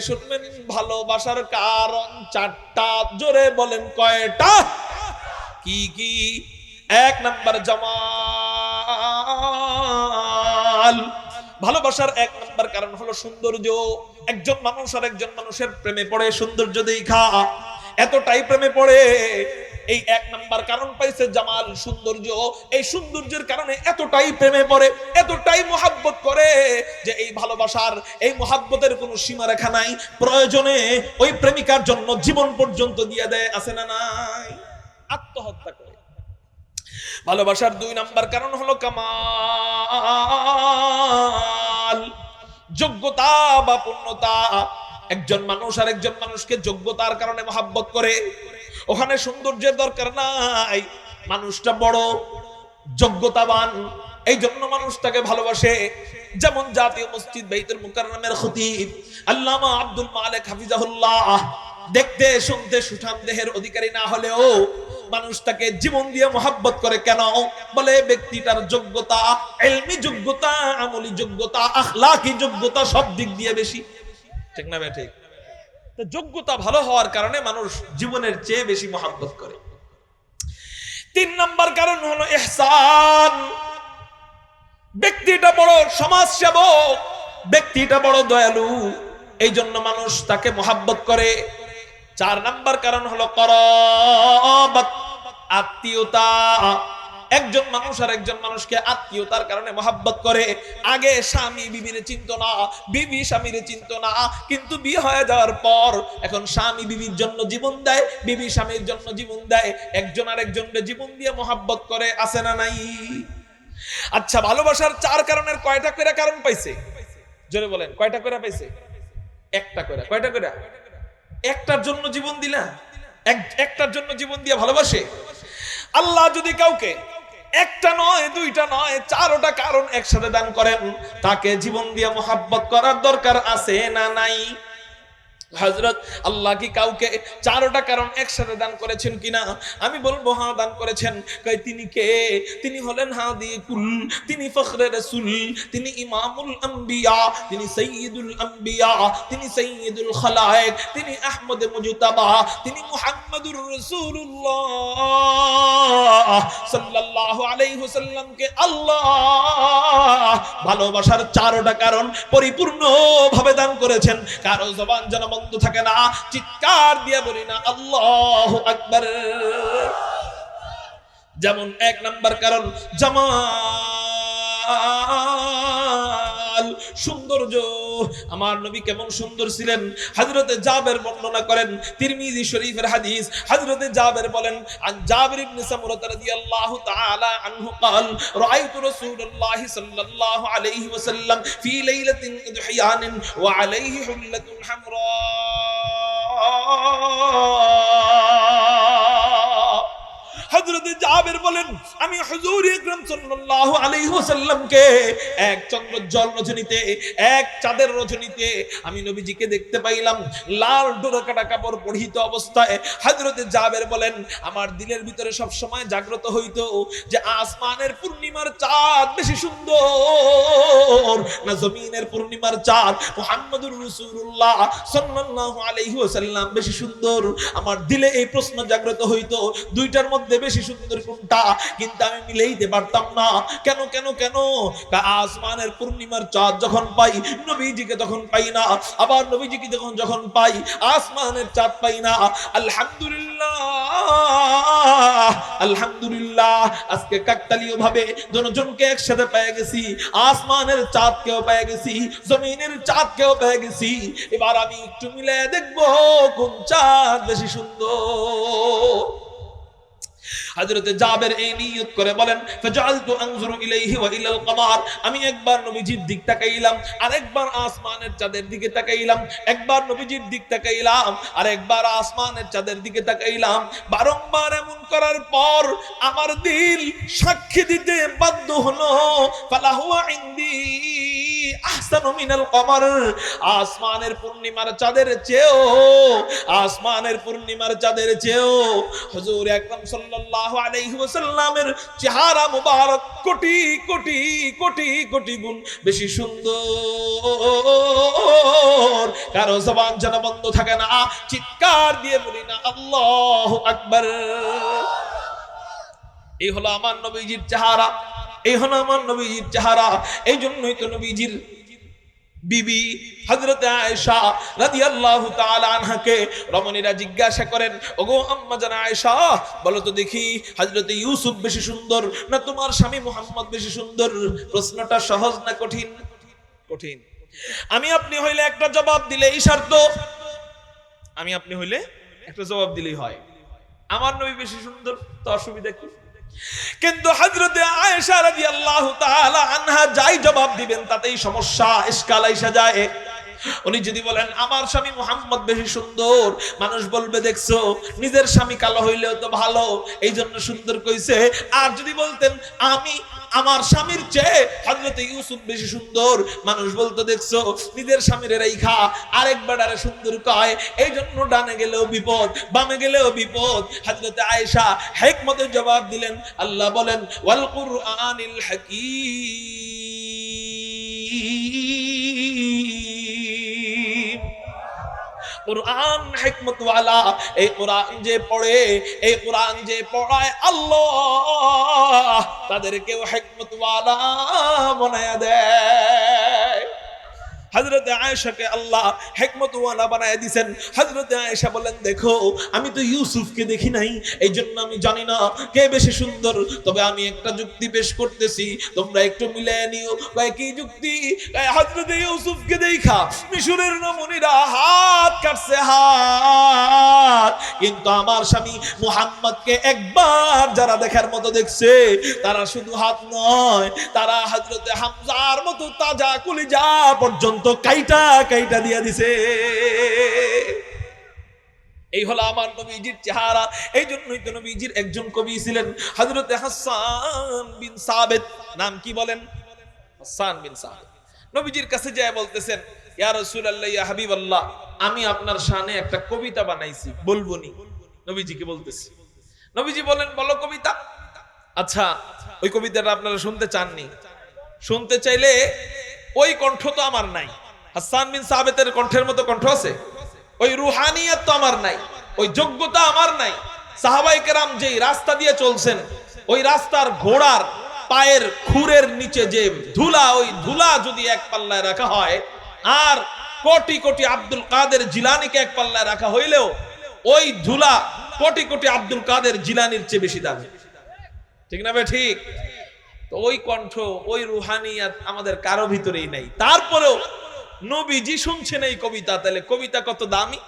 শুনবেন ভালোবাসার কারণ 4টা। জোরে বলেন কয়টা? কি কি? 1 নাম্বার জামাল। ভালোবাসার 1 নাম্বার কারণ হলো সৌন্দর্য। একজন মানুষ আর একজন মানুষের প্রেমে পড়ে সৌন্দর্য দেখা, এতটাই প্রেমে পড়ে, এই 1 নাম্বার কারণ পাইছে জামাল, সৌন্দর্য। এই সৌন্দর্যের কারণে এতটাই প্রেমে পড়ে, এতটাই মোহাব্বত করে যে এই ভালোবাসার, এই মোহাব্বতের কোনো সীমারেখা নাই। প্রয়োজনে ওই প্রেমিকার জন্য জীবন পর্যন্ত দিয়ে দেয়, আছে না নাই? আত্মহত্যা করে। ভালোবাসার 2 নাম্বার কারণ হলো কামাল, যোগ্যতা বা পূর্ণতা। একজন মানুষ আর একজন মানুষকে যোগ্যতার কারণে মোহাব্বত করে, ওখানে সৌন্দর্যের দরকার নাই, মানুষটা বড় যোগ্যতাবান, এই জন্য মানুষ তাকে ভালোবাসে। যেমন জাতীয় মসজিদ বাইতুল মুকাররমের খতিব আল্লামা আব্দুল মালিক হাফিজাহুল্লাহ, দেখতে শুনতে সুঠাম দেহের অধিকারী না হলেও মানুষ তাকে জীবন দিয়ে মোহাব্বত করে। কেন? বলে ব্যক্তিটার যোগ্যতা, ইলমি যোগ্যতা, আমলি যোগ্যতা, আখলাকি যোগ্যতা সব দিক দিয়ে বেশি। ঠিক না ভাই? ঠিক। তো যোগ্যতা ভালো হওয়ার কারণে মানুষ জীবনের চেয়ে বেশি মোহাব্বত করে। 3 নাম্বার কারণ হলো ইহসান, ব্যক্তিটা বড় সমাজ সেবক, ব্যক্তিটা বড় দয়ালু, এই জন্য মানুষ তাকে মোহাব্বত করে। 4 নাম্বার কারণ হলো করাবাত, আত্মীয়তা। একজন মানুষ আর একজন মানুষকে আত্মীয়তার কারণে মোহাব্বত করে। আগে স্বামী বিবিরে চিনতো না, বিবি স্বামীরে চিনতো না, কিন্তু বিয়ে হয়ে যাওয়ার পর এখন স্বামী বিবির জন্য জীবন দেয়, বিবি স্বামীর জন্য জীবন দেয়, একজন আর একজনকে জীবন দিয়ে মোহাব্বত করে, আছে না নাই? আচ্ছা, ভালোবাসার 4 কারণের কয়টা করে কারণ পাইছে? জোরে বলেন, কয়টা করে পাইছে? 1টা করে। কয়টা করে? 1টার জন্য জীবন দিলা, 1টার জন্য জীবন দিয়ে ভালোবাসে। আল্লাহ যদি কাউকে 1টা নয়, 2টা নয়, 4টা কারণ একসাথে দান করেন, তাকে জীবন দিয়ে মোহাব্বত করার দরকার আছে না নাই? হযরত আল্লাহ কি কাউকে 4টা কারণ একসাথে দান করেছেন কিনা? আমি বলবো হ্যাঁ, দান করেছেন। কই তিনি কে? তিনি হলেন হাদি কুল, তিনি ফখরে রাসূল, তিনি ইমামুল আম্বিয়া, তিনি সাইয়্যিদুল আম্বিয়া, তিনি সাইয়্যিদুল খালায়েক, তিনি আহমদ মুজতাবা, তিনি মুহাম্মাদুর রাসূলুল্লাহ সাল্লাল্লাহু আলাইহি ওয়াসাল্লামকে আল্লাহ ভালোবাসার 4টা কারণ পরিপূর্ণ ভাবে দান করেছেন। কারো জবান যেন বন্ধ থাকে না, চিৎকার দিয়ে বলি না আল্লাহু আকবার। যেমন 1 নাম্বার কারণ জামাল, সৌন্দর্য। আমার নবী কেমন সুন্দর ছিলেন, হযরতে জাবের বর্ণনা করেন, তিরমিজি শরীফের হাদিস। হযরতে জাবের বলেন, আন জাবির ইবনে সামুরা রাদিয়াল্লাহু তাআলা আনহু قال রাআইতু রাসূলুল্লাহ সাল্লাল্লাহু আলাইহি ওয়াসাল্লাম ফি লাইলাতিন ইদহিয়ান ওয়া আলাইহি হুল্লাতুন হামরা। হযরতে জাবের বলেন, আমি হুজুর আকরাম সাল্লাল্লাহু আলাইহি ওয়াসাল্লামকে এক চন্দ্রোজ্জ্বল রজনীতে, এক চাঁদের রজনীতে আমি নবীজিকে দেখতে পাইলাম লাল ডোরাকাটা কাপড় পরিহিত অবস্থায়। হযরতে জাবের বলেন, আমার দিলের ভিতরে সব সময় জাগ্রত হইতো যে আসমানের পূর্ণিমার চাঁদ বেশি সুন্দর না জমিনের পূর্ণিমার চাঁদ মুহাম্মদুর রাসূলুল্লাহ সাল্লাল্লাহু আলাইহি ওয়াসাল্লাম বেশি সুন্দর। আমার দিলে এই প্রশ্ন জাগ্রত হইতো, 2টার মধ্যে বেশি সুন্দর কোনটা? কিন্তু আমি মিলাইতে পারতাম না। কেন কেন কেন? আসমানের পূর্ণিমার চাঁদ যখন পাই, নবীজিকে তখন পাই না, আবার নবীজিকে যখন পাই, আসমানের চাঁদ পাই না। আলহামদুলিল্লাহ, আলহামদুলিল্লাহ, আজকে কাকতালীয় ভাবে দুজনকে একসাথে পেয়ে গেছি, আসমানের চাঁদকেও পেয়ে গেছি, জমিনের চাঁদকেও পেয়ে গেছি। এবার আমি একটু মিলে দেখবো কোন চাঁদ বেশি সুন্দর। হযরতে জাবের এই নিয়ত করে বলেন, ফাজআলতু আনজুরু ইলাইহি ওয়া ইলাল কমার, আমি একবার নবীজির দিক তাকাইলাম, আরেকবার আসমানের চাঁদের দিকে তাকাইলাম, একবার নবীজির দিক তাকাইলাম, আরেকবার আসমানের চাঁদের দিকে তাকাইলাম। বারংবার এমন করার পর আমার দিল সাক্ষী দিতে বাধ্য হলো, ফালাহুয়া ইনদি আহসানু মিনাল কমার, আসমানের পূর্ণিমার চাঁদের চেয়েও, আসমানের পূর্ণিমার চাঁদের চেয়েও হুজুর আকরাম সাল্লাল্লাহু আলাইহি ওয়াসাল্লামের চেহারা মুবারক কোটি কোটি কোটি কোটি গুণ বেশি সুন্দর। কারো জবান যেন বন্ধ থাকে না, চিৎকার দিয়ে বলি না আল্লাহু আকবার। এই হলো আমার নবীজির চেহারা, এই হলো আমার নবীজির চেহারা। এই জন্যই তো নবীজির বিবি হযরত আয়েশা রাদিয়াল্লাহু তাআলা আনহাকে রমণীরা জিজ্ঞাসা করেন, ওগো আম্মা জান আয়েশা, বলো তো দেখি হযরত ইউসুফ বেশি সুন্দর না তোমার স্বামী মুহাম্মদ বেশি সুন্দর? প্রশ্নটা সহজ না কঠিন? কঠিন। আমি আপনি হইলে একটা জবাব দিলেই শর্ত, আমি আপনি হইলে একটা জবাব দিলেই হয়, আমার নবী বেশি সুন্দর, তো অসুবিধা কি? কিন্তু হযরতে আয়েশা রাদিয়াল্লাহু তাআলা আনহা যাই জবাব দিবেন তাতেই সমস্যা, ইশকাল আইসা যায়। উনি যদি বলেন আমার স্বামী মুহাম্মদ বেশি সুন্দর, মানুষ বলবে দেখছো নিজের স্বামী কালো হইলেও তো ভালো, এই জন্য সুন্দর কইছে। আর যদি বলতেন আমি আমার স্বামীর চেয়ে হযরত ইউসুফ বেশি সুন্দর, মানুষ বলতো দেখছো নিজের স্বামীর রাইখা আরেকবার আরে সুন্দর কয়, এই জন্য ডানে গেলেও বিপদ বামে গেলেও বিপদ। হযরত আয়েশা হিকমতের জবাব দিলেন। আল্লাহ বলেন ওয়াল কুরআনিল হাকীম, কুরআন হিকমত ওয়ালা। এই কুরআন যে পড়ে, এই কুরআন যে পড়ায় আল্লাহ তাদেরকেও হিকমত ওয়ালা বানায়া দেয়। হযরত আয়েশাকে আল্লাহ হিকমত ওয়ালা বানায়া দিবেন। হযরত আয়েশা বলেন দেখো আমি তো ইউসুফকে দেখি নাই, এই জন্য আমি জানি না কে বেশি সুন্দর, তবে আমি একটা যুক্তি পেশ করতেছি, তোমরা একটু মিলায় নিও। ভাই কি যুক্তি? হযরত ইউসুফকে দেখা মিশরের নমুনিরা হাত কাটছে হাত, কিন্তু আমার স্বামী মুহাম্মদকে একবার যারা দেখার মতো দেখছে তারা শুধু হাত নয়, তারা হযরত হামজার মতো তাজা কলিজা পর্যন্ত কাইটা কাইটা দিয়া দিছে। এই হলো আমার নবীজির চেহারা। এই জন্যই তো নবীজির একজন কবি ছিলেন হযরত হাসান বিন সাবিত। নাম কি বলেন? হাসান বিন সাবিত। নবীজির কাছে যায় বলতেছেন ইয়া রাসূলুল্লাহ ইয়া হাবিবাল্লাহ, আমি আপনার শানে একটা কবিতা বানাইছি, বলবনি? নবীজিকে বলতেছি। নবীজি বলেন বলো কবিতা। আচ্ছা ওই কবিতাটা আপনারা শুনতে চাননি? শুনতে চাইলে ওই কণ্ঠ তো আমার নাই, হাসান বিন সাবিতের কণ্ঠের মতো কণ্ঠ আছে? ওই রুহানিয়ত তো আমার নাই, ওই যোগ্যতা আমার নাই। সাহাবায়ে কেরাম যেই রাস্তা দিয়ে চলছেন, ওই রাস্তার ঘোড়ার পায়ের খুরের নিচে যে ধুলা, ওই ধুলা যদি এক পাল্লায় রাখা হয়, আর কোটি কোটি আব্দুল কাদের জিলানীকে এক পাল্লায় রাখা হইলেও ওই ধুলা কোটি কোটি আব্দুল কাদের জিলানীর চেয়ে বেশি দামি। ঠিক না ভাই? ঠিক। তো ওই কণ্ঠ, ওই রুহানিয়াত আমাদের কারো ভিতরেই নাই। তারপরেও নবীজি শুনছেন এই কবিতা, তাহলে কবিতা কত দামি।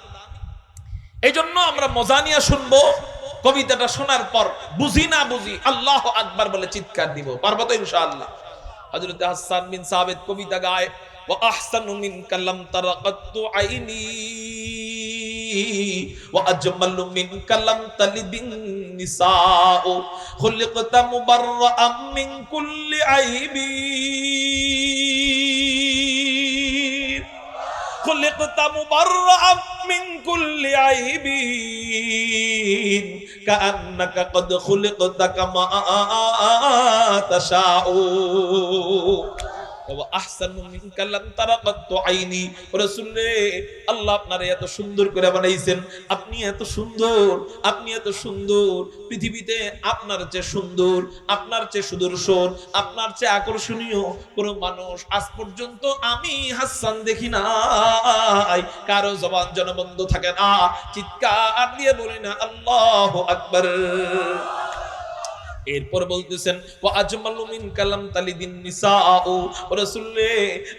এই জন্য আমরা মজা নিয়ে শুনবো, কবিতাটা শোনার পর বুঝি না বুঝি আল্লাহু আকবার বলে চিৎকার দিব, পারবো তো ইনশাআল্লাহ। হযরত হাসান বিন সাবিত কবিতা গায়, ওয়া আহসানু মিনকা লাম তারা কাত্তু আইনি ওয়া আজমালু মিনকা লাম তালিদিন নিসাউ খুলিকতা মুবাররাআম মিন কুল্লি আইবিন খুলিকতা মুবাররাআম মিন কুল্লি আইবিন কাআন্নাকা কদ খুলিকতা কামা তাশাউ ওয়া আহসানু মিনকা লাম তারা কাত্তু আইনি। রাসূল রে, আল্লাহ আপনারে এত সুন্দর করে বানাইছেন, আপনি এত সুন্দর, আপনি এত সুন্দর, পৃথিবীতে আপনার চেয়ে সুন্দর, আপনার চেয়ে সুদর্শন, আপনার চেয়ে আকর্ষণীয় কোন মানুষ আজ পর্যন্ত আমি হাসান দেখি নাই। কারো জবান যেন বন্ধ থাকে না, চিৎকার দিয়ে বলি না আল্লাহু আকবার। এরপর বলতেছেন ওয়া আজমালু মিনকা লাম তালিদিন নিসাউ। রাসূল রে,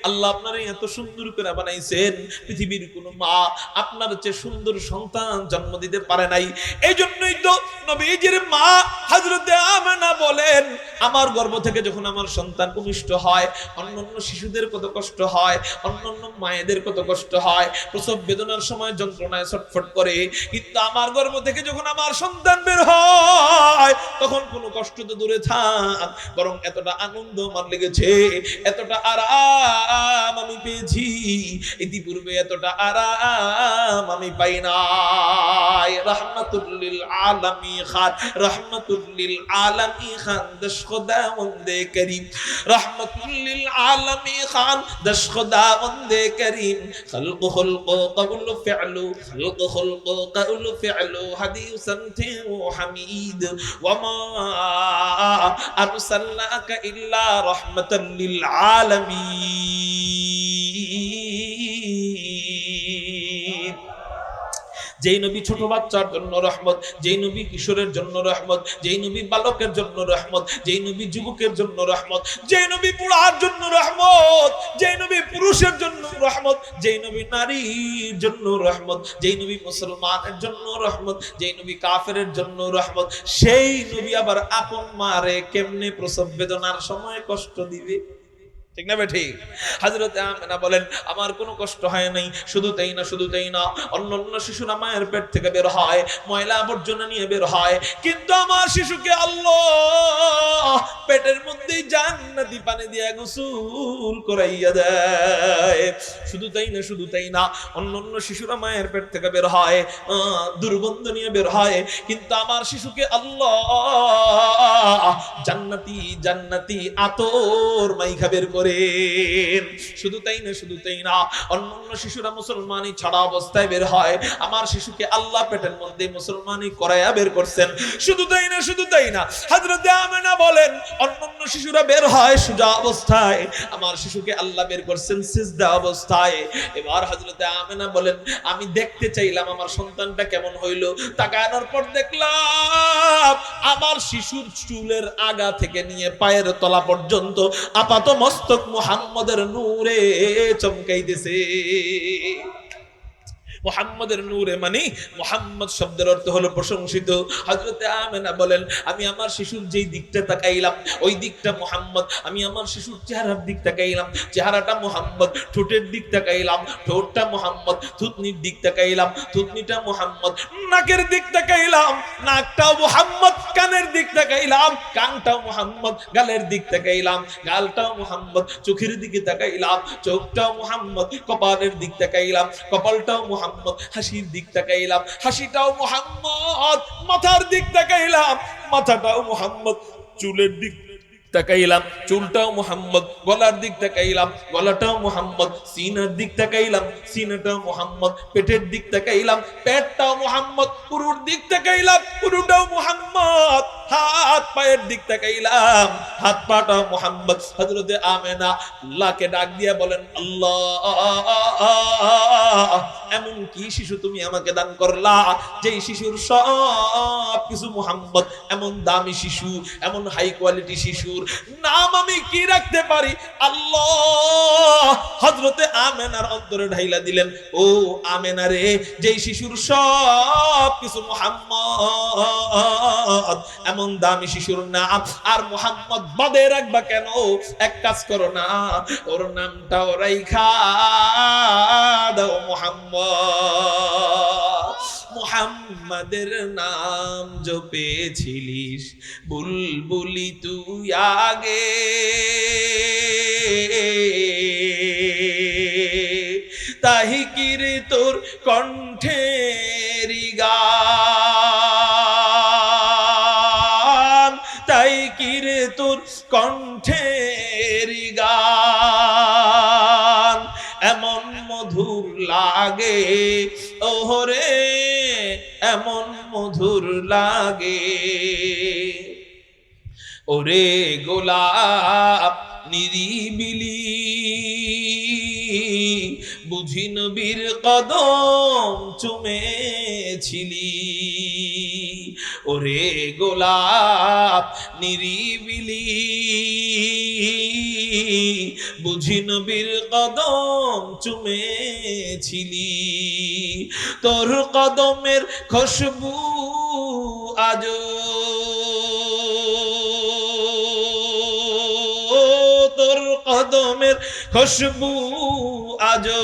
আল্লাহ আপনারে এত সুন্দর করে বানাইছেন, পৃথিবীর কোন মা আপনার চেয়ে সুন্দর সন্তান জন্ম দিতে পারে নাই। এই জন্যই তো নবীজির মা হযরতে আমেনা বলেন, আমার গর্ভ থেকে যখন আমার সন্তান ভূমিষ্ঠ হয়, অন্যান্য শিশুদের কত কষ্ট হয়, অন্যান্য মায়েদের কত কষ্ট হয়, প্রসব বেদনার সময় যন্ত্রণায় ছটফট করে, কিন্তু আমার গর্ভ থেকে যখন আমার সন্তান বের হয় তখন কোনো কষ্ট তো দূরে থাক, বরং এতটা আনন্দ আমার লেগেছে, এতটা আরাম আমি পেয়েছি, ইতিপূর্বে এতটা আরাম আমি পাই নাই। রহমাতুল লিল আলামিন খান, রহমাতুল লিল আলামিন খান দশ খোদাবন্দে করিম, রহমাতুল লিল আলামিন খান দশ খোদাবন্দে করিম, খলক খলক কওল ফি'লু, খলক খলক কওল ফি'লু হাদিসান থিউ হামিদ, ওয়া মা আরসালনাকা ইল্লা রাহমাতাল লিল আলামিন। যেই নবী ছোট বাচ্চার জন্য রহমত, যেই নবী কিশোরের জন্য রহমত, যেই নবী বালকের জন্য রহমত, যেই নবী যুবকের জন্য রহমত, যেই নবী বুড়ার জন্য রহমত, যেই নবী পুরুষের জন্য রহমত, যেই নবী নারীর জন্য রহমত, যেই নবী মুসলমানের জন্য রহমত, যেই নবী কাফেরের জন্য রহমত, সেই নবী আবার আপন মারে কেমনে প্রসব বেদনার সময় কষ্ট দিবে? ঠিক না ঠিক? হযরত আমেনা বলেন আমার কোনো কষ্ট হয় নাই, শুধু তাই না, শুধু তাই না, অন্য শিশুরা মায়ের পেট থেকে বের হয়, ময়লা আবর্জনা নিয়ে বের হয়, কিন্তু আমার শিশুকে আল্লাহ পেটের মধ্যেই জান্নাতি পানি দিয়ে গোসল করাইয়া দেয়। শুধু তাই না, শুধু তাই না, অন্য শিশুরা মায়ের পেট থেকে বের হয়, দুর্গন্ধ নিয়ে বের হয়, কিন্তু আমার শিশুকে আল্লাহ জান্নাতি জান্নাতি আতর মাইখা বের করেন। শুধু তাই না, শুধু তাই না, অন্য শিশুরা মুসলমানি ছাড়া অবস্থায় বের হয়, আমার শিশুকে আল্লাহ পেটের মধ্যে মুসলমানি করায়া বের করছেন। শুধু তাই না, শুধু তাই না, হযরত আমেনা বলেন অন্য শিশুরা বের হয় সোজা অবস্থায়, আমার শিশুকে আল্লাহ বের করছেন সিজদা অবস্থায়। এবার হযরত আমেনা বলেন আমি দেখতে চাইলাম আমার সন্তানটা কেমন হইল, তাকানোর পর দেখলাম আমার শিশুর চুলের আগা থেকে নিয়ে পায়ের তলা পর্যন্ত আপাত মস্তক মুহাম্মদের নূরে চমকাইতেছে। মুহাম্মদের নূরে মানে মুহাম্মদ শব্দের অর্থ হলো প্রশংসিত। হযরতে আমেনা বলেন আমি আমার শিশুর যেই দিকটা তাকাইলাম ওই দিকটা মুহাম্মদ, আমি আমার শিশুর চেহারার দিক তাকাইলাম, চেহারাটা মুহাম্মদ, ঠোঁটের দিক তাকাইলাম, ঠোঁটটা মুহাম্মদ, থুতনির দিক তাকাইলাম, থুতনিটা মুহাম্মদ, নাকের দিক তাকাইলাম, নাকটাও মুহাম্মদ, কানের দিক তাকাইলাম, কানটাও মুহাম্মদ, গালের দিক তাকাইলাম, গালটাও মুহাম্মদ, চোখের দিকে তাকাইলাম, চোখটাও মুহাম্মদ, কপালের দিক তাকাইলাম, কপালটাও মুহাম্মদ, হাসির দিক তাকাইলাম, হাসিটাও মুহাম্মদ, মাথার দিক তাকাইলাম, মাথাটাও মুহাম্মদ, চুলের দিক তাকাইলাম, চুলটাও মুহাম্মদ, গলার দিক তাকাইলাম, গলাটাও মুহাম্মদ, সিনার দিক তাকাইলাম, সিনাটাও মুহাম্মদ, পেটের দিক তাকাইলাম, পেটটাও মুহাম্মদ, পুরুর দিক তাকাইলাম, পুরুটাও মুহাম্মদ, হাত পায়ের দিক তাকাইলাম, হাত পাটাও মুহাম্মদ। হযরতে আমেনা আল্লাহকে ডাক দিয়ে বলেন আল্লাহ এমন কি শিশু তুমি আমাকে দান করলা যেই শিশুর সব কিছু মুহাম্মদ, এমন দামি শিশু, এমন হাই কোয়ালিটি শিশুর নাম আমি কি রাখতে পারি? আল্লাহ হযরতে আমেনার অন্তরে ঢাইলা দিলেন ও আমেনা রে, যেই শিশুর সব কিছু মুহাম্মদ, এমন দামি শিশুর নাম আর মুহাম্মদ বাদে রাখবা কেন? এক কাজ করো না, ওর নামটাও রাইখা দাও মুহাম্মদ। মুহাম্মাদের নাম জপেছিলিস বুলবুলি তুই আগে, তাহি কির তোর কণ্ঠের গান, তাই কির তোর কণ্ঠের গান এমন মধুর লাগে ওহরে, এমন মধুর লাগে ওরে গোলাপ নিরিবিলি, বুঝি নবীর কদম চুমেছিলি, ওরে গোলাপ নিরিবিলি, বুঝি নবীর কদম চুমেছিলি, তোর কদমের খুশবু আজো, তোর কদমের খুশবু আজো,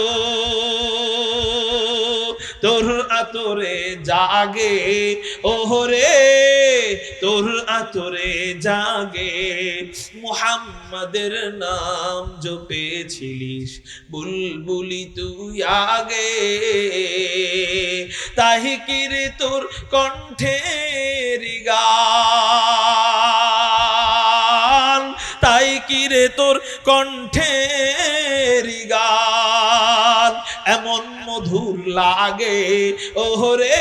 তোর আতরে জাগে ওহরে তোর আতরে জাগে, মুহাম্মাদের নাম জপেছিলিস বুলবুলি তুই আগে, তাই কি রে তোর কণ্ঠের গান, তাই কি রে তোর কণ্ঠের গান এমন মধুর লাগে, ওহরে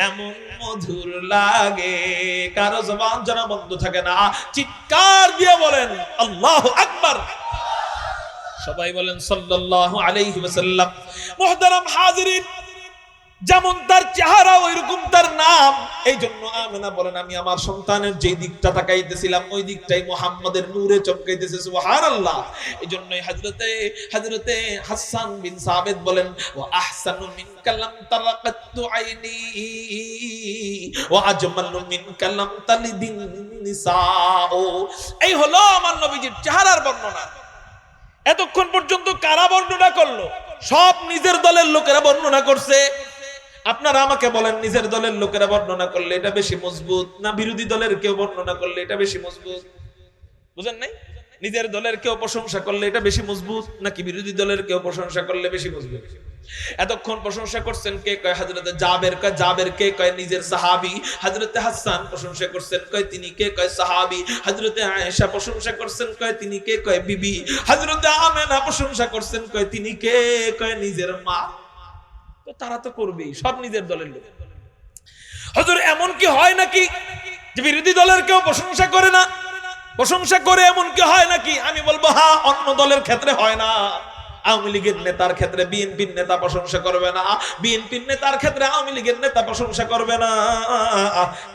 এমন মধুর লাগে। কারো জবান যেন বন্ধ থাকে না, চিৎকার দিয়ে বলেন আল্লাহু আকবার। সবাই বলেন সাল্লাল্লাহু আলাইহি ওয়াসাল্লাম। মুহতারাম হাজিরিন, যেমন তার চেহারা ওইরকম তার নাম। এই জন্য আমেনা বলেন, আমি আমার সন্তানের যে দিকটা তাকাইতেছিলাম ওই দিকটাই মুহাম্মাদের নূরে চমকাইতেছে, সুবহানাল্লাহ। এই জন্যই হযরতে হাসান বিন সাবিত বলেন, ওয়া আহসানু মিনকা লাম তারাকাতু আইনি ওয়া আজমালু মিনকা লাম তালিদিন নিসাও। এই হলো আমার নবীজির চেহারার বর্ণনা। এতক্ষণ পর্যন্ত কারা বর্ণনা করলো? সব নিজের দলের লোকেরা বর্ণনা করছে। আপনারা আমাকে বলেন, নিজের দলের লোকেরা বর্ণনা করলে এটা বেশি মজবুত না বিরোধী দলের কেউ বর্ণনা করলে এটা বেশি মজবুত? বুঝেন নাই? নিজের দলের কেউ প্রশংসা করলে এটা বেশি মজবুত নাকি বিরোধী দলের কেউ প্রশংসা করলে বেশি মজবুত? এতক্ষণ প্রশংসা করছেন কে কয় হযরতে জাবের, কয় জাবের কে কয় নিজের সাহাবী। হযরতে হাসান প্রশংসা করছেন, কয় তিনি কে কয় সাহাবী। হযরতে আয়েশা প্রশংসা করছেন, কয় তিনি কে কয় বিবি। হযরতে আমেনা প্রশংসা করছেন, কয় তিনি কে কয় নিজের মা। তো তারা তো করবেই, সব নিজের দলের লোক। হুজুর এমন কি হয় নাকি যে বিরোধী দলের কেউ প্রশংসা করে না? প্রশংসা করে এমন কি হয় নাকি? আমি বলবো হ্যাঁ, অন্য দলের ক্ষেত্রে হয় না। আওয়ামী লীগের নেতার ক্ষেত্রে বিএনপির নেতা প্রশংসা করবে না, বিএনপির নেতার ক্ষেত্রে আওয়ামী লীগের নেতা প্রশংসা করবে না।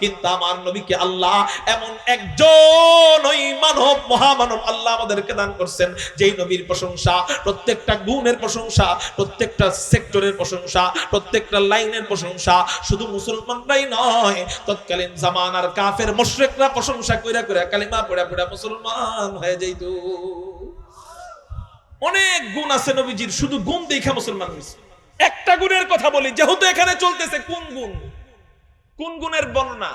কিন্তু আমার নবীকে আল্লাহ এমন একজন ওই মানব, মহামানব আল্লাহ আমাদেরকে দান করছেন, যেই নবীর প্রশংসা, প্রত্যেকটা গুণের প্রশংসা, প্রত্যেকটা সেক্টরের প্রশংসা, প্রত্যেকটা লাইনের প্রশংসা শুধু মুসলমানরাই নয়, তৎকালীন জামানার কাফের মুশরিকরা প্রশংসা কইরা কইরা কালিমা পড়া পড়া মুসলমান হয়ে যাইতো। অনেক গুণ আছে নবীজির, শুধু গুণ দেখা মুসলমান হয়েছে। একটা গুণের কথা বলি, যেহেতু এখানে চলতেছে কোন গুণ, কোন গুণের বর্ণনা?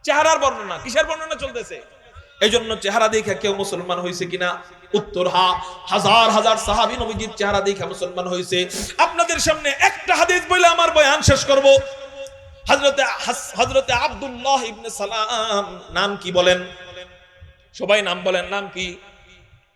চেহারার বর্ণনা। কিসের বর্ণনা চলতেছে? এই জন্য চেহারা দেখে কেউ মুসলমান হয়েছে কিনা? উত্তর হ্যাঁ। হাজার হাজার সাহাবী নবীজির চেহারা দেখে মুসলমান হয়েছে। আপনাদের সামনে একটা হাদিস বলে আমার বয়ান শেষ করব। হযরতে আব্দুল্লাহ ইবনে সালাম, নাম কি বলেন? সবাই নাম বলেন, নাম কি?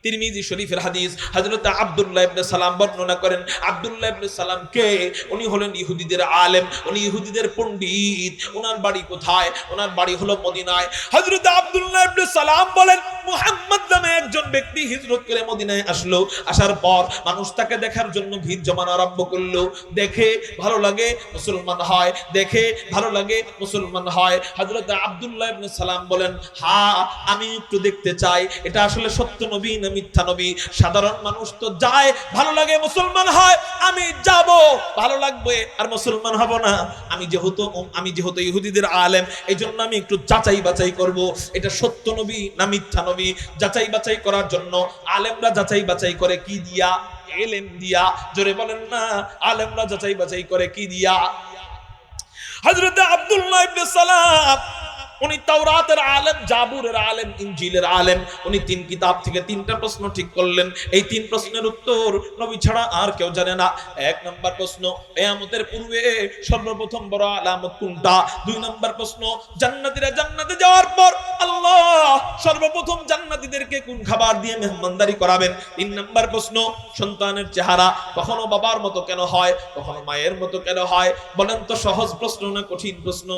তিরমিজি শরীফের হাদিস। হযরত আব্দুল্লাহ ইবনে সালাম বর্ণনা করেন। আব্দুল্লাহ ইবনে সালাম কে? উনি হলেন ইহুদিদের আলেম, উনি ইহুদিদের পণ্ডিত। ওনার বাড়ি কোথায়? ওনার বাড়ি হলো মদিনায়। হযরত আব্দুল্লাহ ইবনে সালাম বলেন, মুহাম্মদ নামে একজন ব্যক্তি হিজরত করে মদিনায় আসলো। আসার পর মানুষ তাকে দেখার জন্য ভিড় জমানো আরম্ভ করলো। দেখে ভালো লাগে মুসলমান হয়, দেখে ভালো লাগে মুসলমান হয়। হযরত আব্দুল্লাহ ইবনে সালাম বলেন, হ্যাঁ আমি একটু দেখতে চাই এটা আসলে সত্য নবী না মিথ্যা নবী। সাধারণ মানুষ তো যায়, ভালো লাগে মুসলমান হয়, আমি যাব, ভালো লাগবে আর মুসলমান হব না। আমি যেহেতু ইহুদিদের আলেম, এই জন্য আমি একটু যাচাই বাছাই করব এটা সত্য নবী না মিথ্যা নবী। যাচাই বাছাই করার জন্য আলেমরা যাচাই বাছাই করে কি দিয়া? ইলম দিয়া। জোরে বলেন না, আলেমরা যাচাই বাছাই করে কি দিয়া? হযরত আব্দুল্লাহ ইবনে সালাম উনি তাওরাতের আলেম, জাবুরের আলেম, ইনজিলের আলেম। উনি 3 কিতাব থেকে 3টা প্রশ্ন ঠিক করলেন। এই 3 প্রশ্নের উত্তর নবী ছাড়া আর কেউ জানে না। 1 নাম্বার প্রশ্ন, কিয়ামতের পূর্বে সর্বপ্রথম বড় আলামত কোনটা? 2 নাম্বার প্রশ্ন, জান্নাতীরা জান্নাতে যাওয়ার পর আল্লাহ সর্বপ্রথম জান্নাতীদেরকে কোন খাবার দিয়ে মেহমানদারি করাবেন? 3 নাম্বার প্রশ্ন, সন্তানের চেহারা কখনো বাবার মতো কেন হয়, কখনো মায়ের মতো কেন হয়? বলেন তো সহজ প্রশ্ন না কঠিন প্রশ্ন?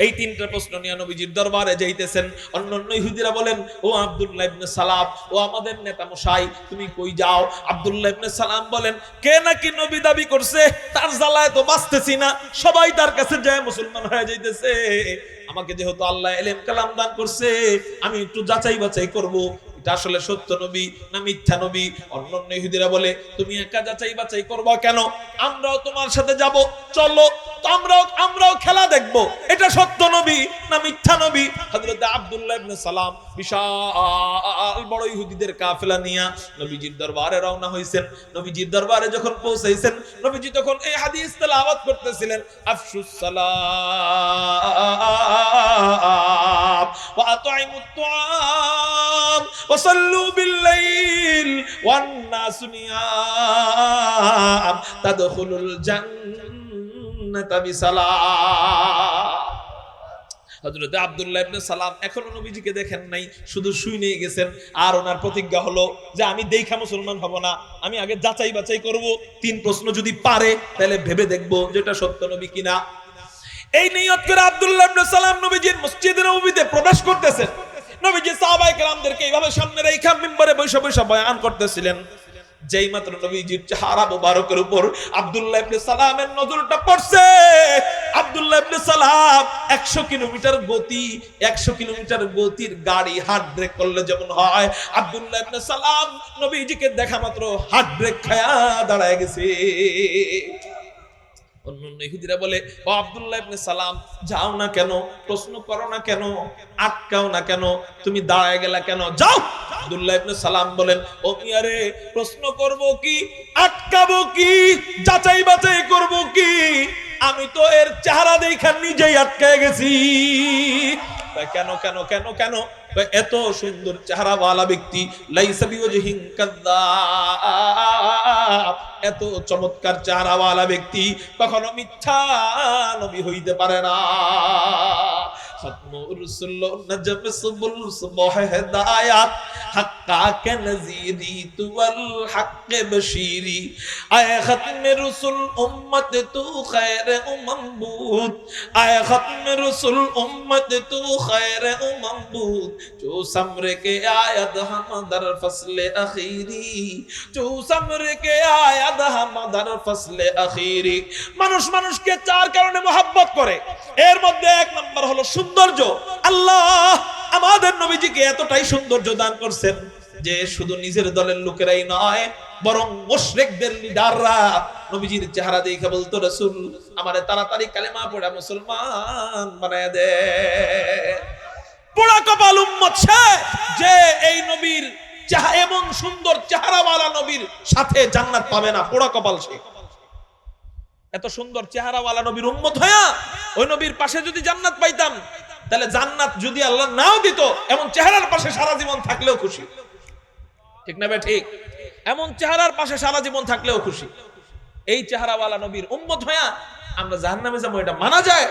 এই 3টা প্রশ্ন নিয়ে নবীজির দরবারে যাইতেছেন। অন্যান্য ইহুদিরা বলেন, ও আব্দুল্লাহ ইবনে সালাম, ও আমাদের নেতা মশাই, তুমি কই যাও? আব্দুল্লাহ ইবনে সালাম বলেন, কে নাকি নবী দাবি করছে, তার জ্বালায় তো বাঁচতেছি না, সবাই তার কাছে যায় মুসলমান হয়ে যাইতেছে। আমাকে যেহেতু আল্লাহ ইলম কালাম দান করছে, আমি একটু যাচাই বাছাই করব এটা আসলে সত্য নবী না মিথ্যা নবী। অন্যান্য ইহুদিরা বলে, তুমি একা যাচাই বাছাই করবা কেন? আমরাও তোমার সাথে যাব, চলো। তো আমরাও খেলা দেখব, এটা সত্য নবী না মিথ্যা নবী। হযরত আব্দুল্লাহ ইবনে সালাম বিশাল বড় ইহুদিদের কাফেলা নিয়ে নবীজির দরবারে রওনা হইছেন। নবীজির দরবারে যখন পৌঁছাইছেন, নবীজি তখন এই হাদিস তেলাওয়াত করতেছিলেন, আফশুস সালাম ওয়া আতঈমুত তুআম ওয়া সাল্লু বিল-লাইল ওয়ান নাসু নিয়াম তাদখুলুল জান্নাতা বিসালাম। হযরত আব্দুল্লাহ ইবনে সালাম এখনো নবীজিকে দেখেন নাই, শুধু শুনে গেছেন। আর ওনার প্রতিজ্ঞা হলো যে আমি দেখা মুসলমান হব না, আমি আগে যাচাই বাছাই করব, 3 প্রশ্ন যদি পারে তাহলে ভেবে দেখব যেটা সত্য নবী কিনা। এই নিয়ত করে আব্দুল্লাহ ইবনে সালাম নবীজির মসজিদে নববীতে প্রবেশ করতেছেন। নবীজি সাহাবায়ে কেরামদেরকে এইভাবে সামনে রেখে মিম্বরে বসে বসে বয়ান করতেছিলেন। যেই মাত্র নবীজির চেহারা মুবারকের উপর আব্দুল্লাহ ইবনে সালামের নজরটা পড়ছে, আব্দুল্লাহ ইবনে সালাম 100 কিলোমিটার গতির গাড়ি হার্ট ব্রেক করলে যেমন হয়, আব্দুল্লাহ ইবনে সালাম নবীজিকে দেখা মাত্র হার্ট ব্রেক খায়া দাঁড়ায় গেছে। অন্য ইহুদিরা বলে, ও আব্দুল্লাহ ইবনে সালাম, যাও না কেন, প্রশ্ন করো না কেন, আটকাও না কেন, তুমি দাঁড়ায় গেলা কেন, যাও। আব্দুল্লাহ ইবনে সালাম বলেন, ও মিয়ারে, প্রশ্ন করব কি, আটকাবো কি, যাচাই বাছাই করব কি, আমি তো এর চেহারা দেখে নিজেই আটকায় গেছি। কেন কেন কেন কেন? এত সুন্দর চেহারাওয়ালা ব্যক্তি, লাইসা বিওয়াজহিন কাযাব, এত চমৎকার চেহারাওয়ালা ব্যক্তি কখনো মিথ্যা নবী হইতে পারে না। খতমুর রাসূল নজম সুবুল সুবহ হিদায়াত হাক্কা কে নজিরি তুল হক বশিরি, আয় খতমে রাসূল উম্মত তু খৈর উম্মত, আয় খতমে রাসূল উম্মত তু খৈর উম্মত, जो समरे के आयत हम दर फसले अखीरी, जो समरे के आयत हम दर फसले अखीरी। মানুষ মানুষকে 4 কারণে mohabbat করে, এর মধ্যে 1 নাম্বার হলো সৌন্দর্য। আল্লাহ আমাদের নবীজিকে এতটাই সৌন্দর্য দান করছেন যে শুধু নিজের দলের লোকেরাই নয়, বরং মুশরিকদের লিডাররা নবীজির চেহারা দেখে বলতো, রাসূল আমারে তাড়াতাড়ি কালেমা পড়া মুসলমান বানায় দে। পোড়া কপাল উম্মত সে যে এই নবীর এমন সুন্দর চেহারাওয়ালা নবীর সাথে জান্নাত পাবে না। পোড়া কপাল সে। এত সুন্দর চেহারাওয়ালা নবীর উম্মত হয়া ওই নবীর পাশে যদি জান্নাত পাইতাম, তাহলে জান্নাত যদি আল্লাহ নাও দিত, এমন চেহারার পাশে সারা জীবন থাকলেও খুশি। ঠিক না ভাই? ঠিক। এমন চেহারার পাশে সারা জীবন থাকলেও খুশি। এই চেহারাওয়ালা নবীর উম্মত হয়া আমরা জাহান্নামে যাবো, এটা মানা যায়?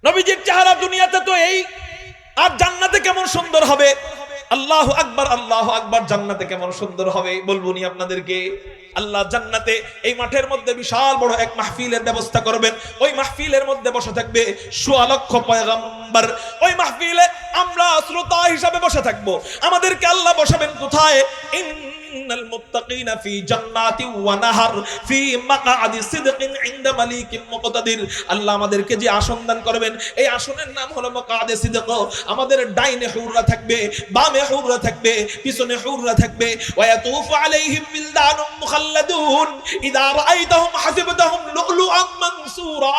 নবীজির চেহারা দুনিয়াতে তো এই, আর জান্নাতে কেমন সুন্দর হবে। আল্লাহু আকবার, আল্লাহু আকবার। জান্নাতে কেমন সুন্দর হবে বলবো নি আপনাদেরকে। আল্লাহ জান্নাতে এই মাঠের মধ্যে বিশাল বড় এক মাহফিলের ব্যবস্থা করবেন। ওই মাহফিলের মধ্যে বসে থাকবে 1.25 লক্ষ পয়গম্বর। ওই মাহফিলে আমরা শ্রোতা হিসাবে বসে থাকবো। আমাদেরকে আল্লাহ বসাবেন কোথায়? ইন্নাল মুত্তাকিনা ফি জান্নাতি ওয়া নাহার ফি মাকআদি সিদকিন ইনদা মালিকিন মুকতাদির। আল্লাহ আমাদেরকে যে আসন দান করবেন, এই আসনের নাম হলো মাকআদে সিদক। আমাদের ডাইনে হুররা থাকবে, বামে হুররা থাকবে, পিছনে হুররা থাকবে। ওয়া ইয়াতুফু আলাইহিম বিলদানুম মুখাল্লাদুন ইযা রাআইতাহুম হাসিবতাহুম লুলুআম মানসুরা।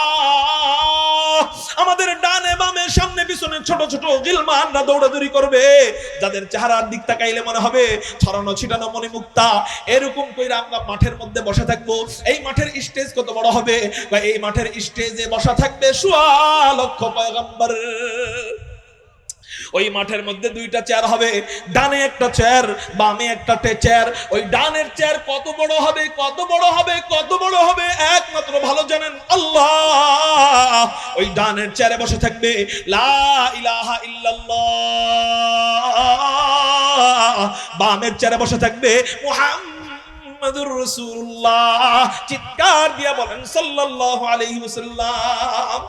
আমাদের ডানে বামে সামনে পিছনে ছোট ছোট গিলমানরা দৌড়াদৌড়ি করবে, যাদের চেহারার দিক তাকাইলে মনে হবে ছড়ানো ছিটানো মনি মুক্তা। এরকম কইরা আমরা মাঠের মধ্যে বসে থাকবো। এই মাঠের স্টেজ কত বড় হবে? এই মাঠের স্টেজে বসা থাকবে 1.25 লক্ষ পয়গম্বর। ওই মাঠের মধ্যে 2টা চেয়ার হবে, ডানে একটা চেয়ার, বামে একটা চেয়ার। ওই ডানের চেয়ার কত বড় হবে, কত বড় হবে, কত বড় হবে একমাত্র ভালো জানেন আল্লাহ। ওই ডানের চেয়ারে বসে থাকবে লা ইলাহা ইল্লাল্লাহ, বামের চেয়ারে বসে থাকবে মুহাম্মাদুর রাসূলুল্লাহ। চিৎকার দিয়া বলেন সাল্লাল্লাহু আলাইহি ওয়াসাল্লাম।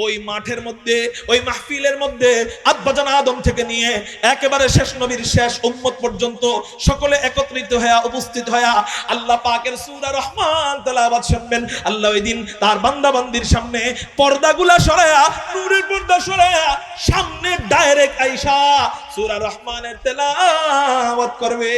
ওই মাঠের মধ্যে, ওই মাহফিলের মধ্যে আব্বাজান আদম থেকে নিয়ে একেবারে শেষ নবীর শেষ উম্মত পর্যন্ত সকলে একত্রিত হয়ে উপস্থিত হয়ে আল্লাহ পাকের সূরা রহমান তেলাওয়াত শুনবেন। আল্লাহ ওই দিন তার বান্দা বান্দির সামনে পর্দাগুলা সরায়া, নূরের পর্দা সরায়া সামনে ডাইরেক্ট আইসা সূরা রহমানের তেলাওয়াত করবে।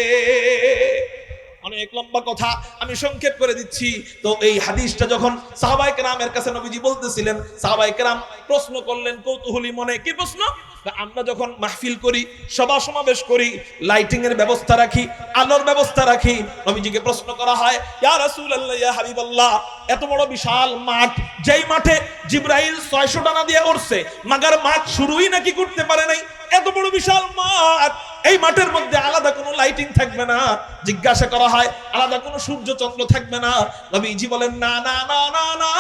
অনেক লম্বা কথা, আমি সংক্ষেপ করে দিচ্ছি। তো এই হাদিসটা যখন সাহাবায়ে কেরামের কাছে নবীজি বলতেছিলেন, সাহাবায়ে কেরাম প্রশ্ন করলেন কৌতূহলী মনে। কি প্রশ্ন? আমরা যখন মাহফিল করি, সভা সমাবেশ করি, লাইটিং এর ব্যবস্থা রাখি, আলোর ব্যবস্থা রাখি, নবীজিকে প্রশ্ন করা হয়, ইয়া রাসূলুল্লাহ, ইয়া হাবিবাল্লাহ, এত বড় বিশাল মাঠ, যেই মাঠে জিবরাইল 600 ডানা দিয়ে উড়ছে, মাগার মাঠ শুরুই নাকি করতে পারে নাই, এত বড় বিশাল মাঠ, এই মাঠের মধ্যে আলাদা কোনো লাইটিং থাকবে না? জিজ্ঞাসা করা হয়, আলাদা কোনো সূর্য চন্দ্র থাকবে না? নবীজি বলেন, না না না না না,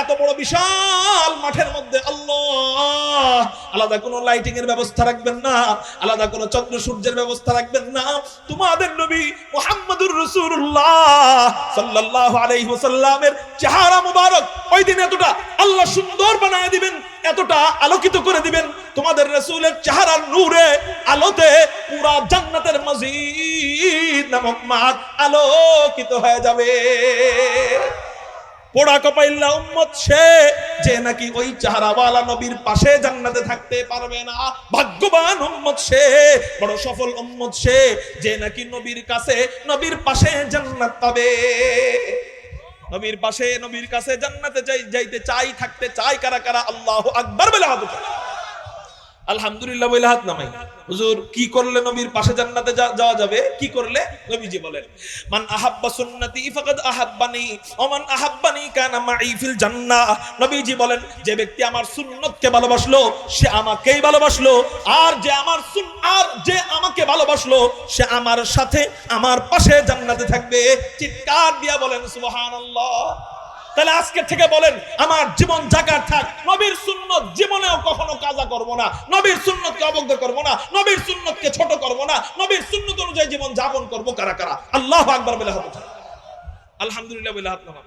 এত বড় বিশাল মাঠের মধ্যে আল্লাহ আলাদা কোনো লাইটিং এর ব্যবস্থা রাখবেন না, আলাদা কোনো চন্দ্র সূর্যের ব্যবস্থা রাখবেন না। তোমাদের নবী মুহাম্মদুর রাসূলুল্লাহ সাল্লাল্লাহু আলাইহি ওয়াসাল্লামের চেহারা মুবারক ওই দিন এতটা আল্লাহ সুন্দর বানায় দিবেন, এতটা আলোকিত করে দিবেন, তোমাদের রাসূলের চেহারার নূরে, আলোতে পুরা জান্নাতের মসজিদ নামক মাঠ আলোকিত হয়ে যাবে। পোড়া কপাইল্লা উম্মত সে, যে নাকি ওই চেহারাওয়ালা নবীর পাশে জান্নাতে থাকতে পারবে না। ভাগ্যবান উম্মত সে, বড় সফল উম্মত সে, যে নাকি নবীর কাছে, নবীর পাশে জান্নাত পাবে। নবীর পাশে, নবীর কাছে জান্নাতে যাইতে চাই, থাকতে চাই কারা কারা? আল্লাহু আকবার বলে হাত উঠান, আলহামদুলিল্লাহ বলে হাত নামাই। হুজুর কি করলে নবীর পাশে জান্নাতে যাওয়া যাবে? কি করলে? নবীজি বলেন, মান আহাব্বা সুন্নতি ফাকাদ আহাব্বানি ওয়া মান আহাব্বানি কানা মাই ফিল জান্নাহ। নবীজি বলেন, যে ব্যক্তি আমার সুন্নতকে ভালোবাসলো সে আমাকেই ভালোবাসলো, আর যে আমাকে ভালোবাসলো সে আমার সাথে, আমার পাশে জান্নাতে থাকবে। চিৎকার দিয়া বলেন সুবহানাল্লাহ। তাহলে আজকে থেকে বলেন, আমার জীবন জাকাত থাক, নবীর সুন্নত জীবনেও কখনো কাজা করব না, নবীর সুন্নতকে অবজ্ঞা করব না, নবীর সুন্নতকে ছোট করব না, নবীর সুন্নত অনুযায়ী জীবন যাপন করব। কারা কারা আল্লাহু আকবার বলে হাত উঠান, আলহামদুলিল্লাহ বলে হাত নামান।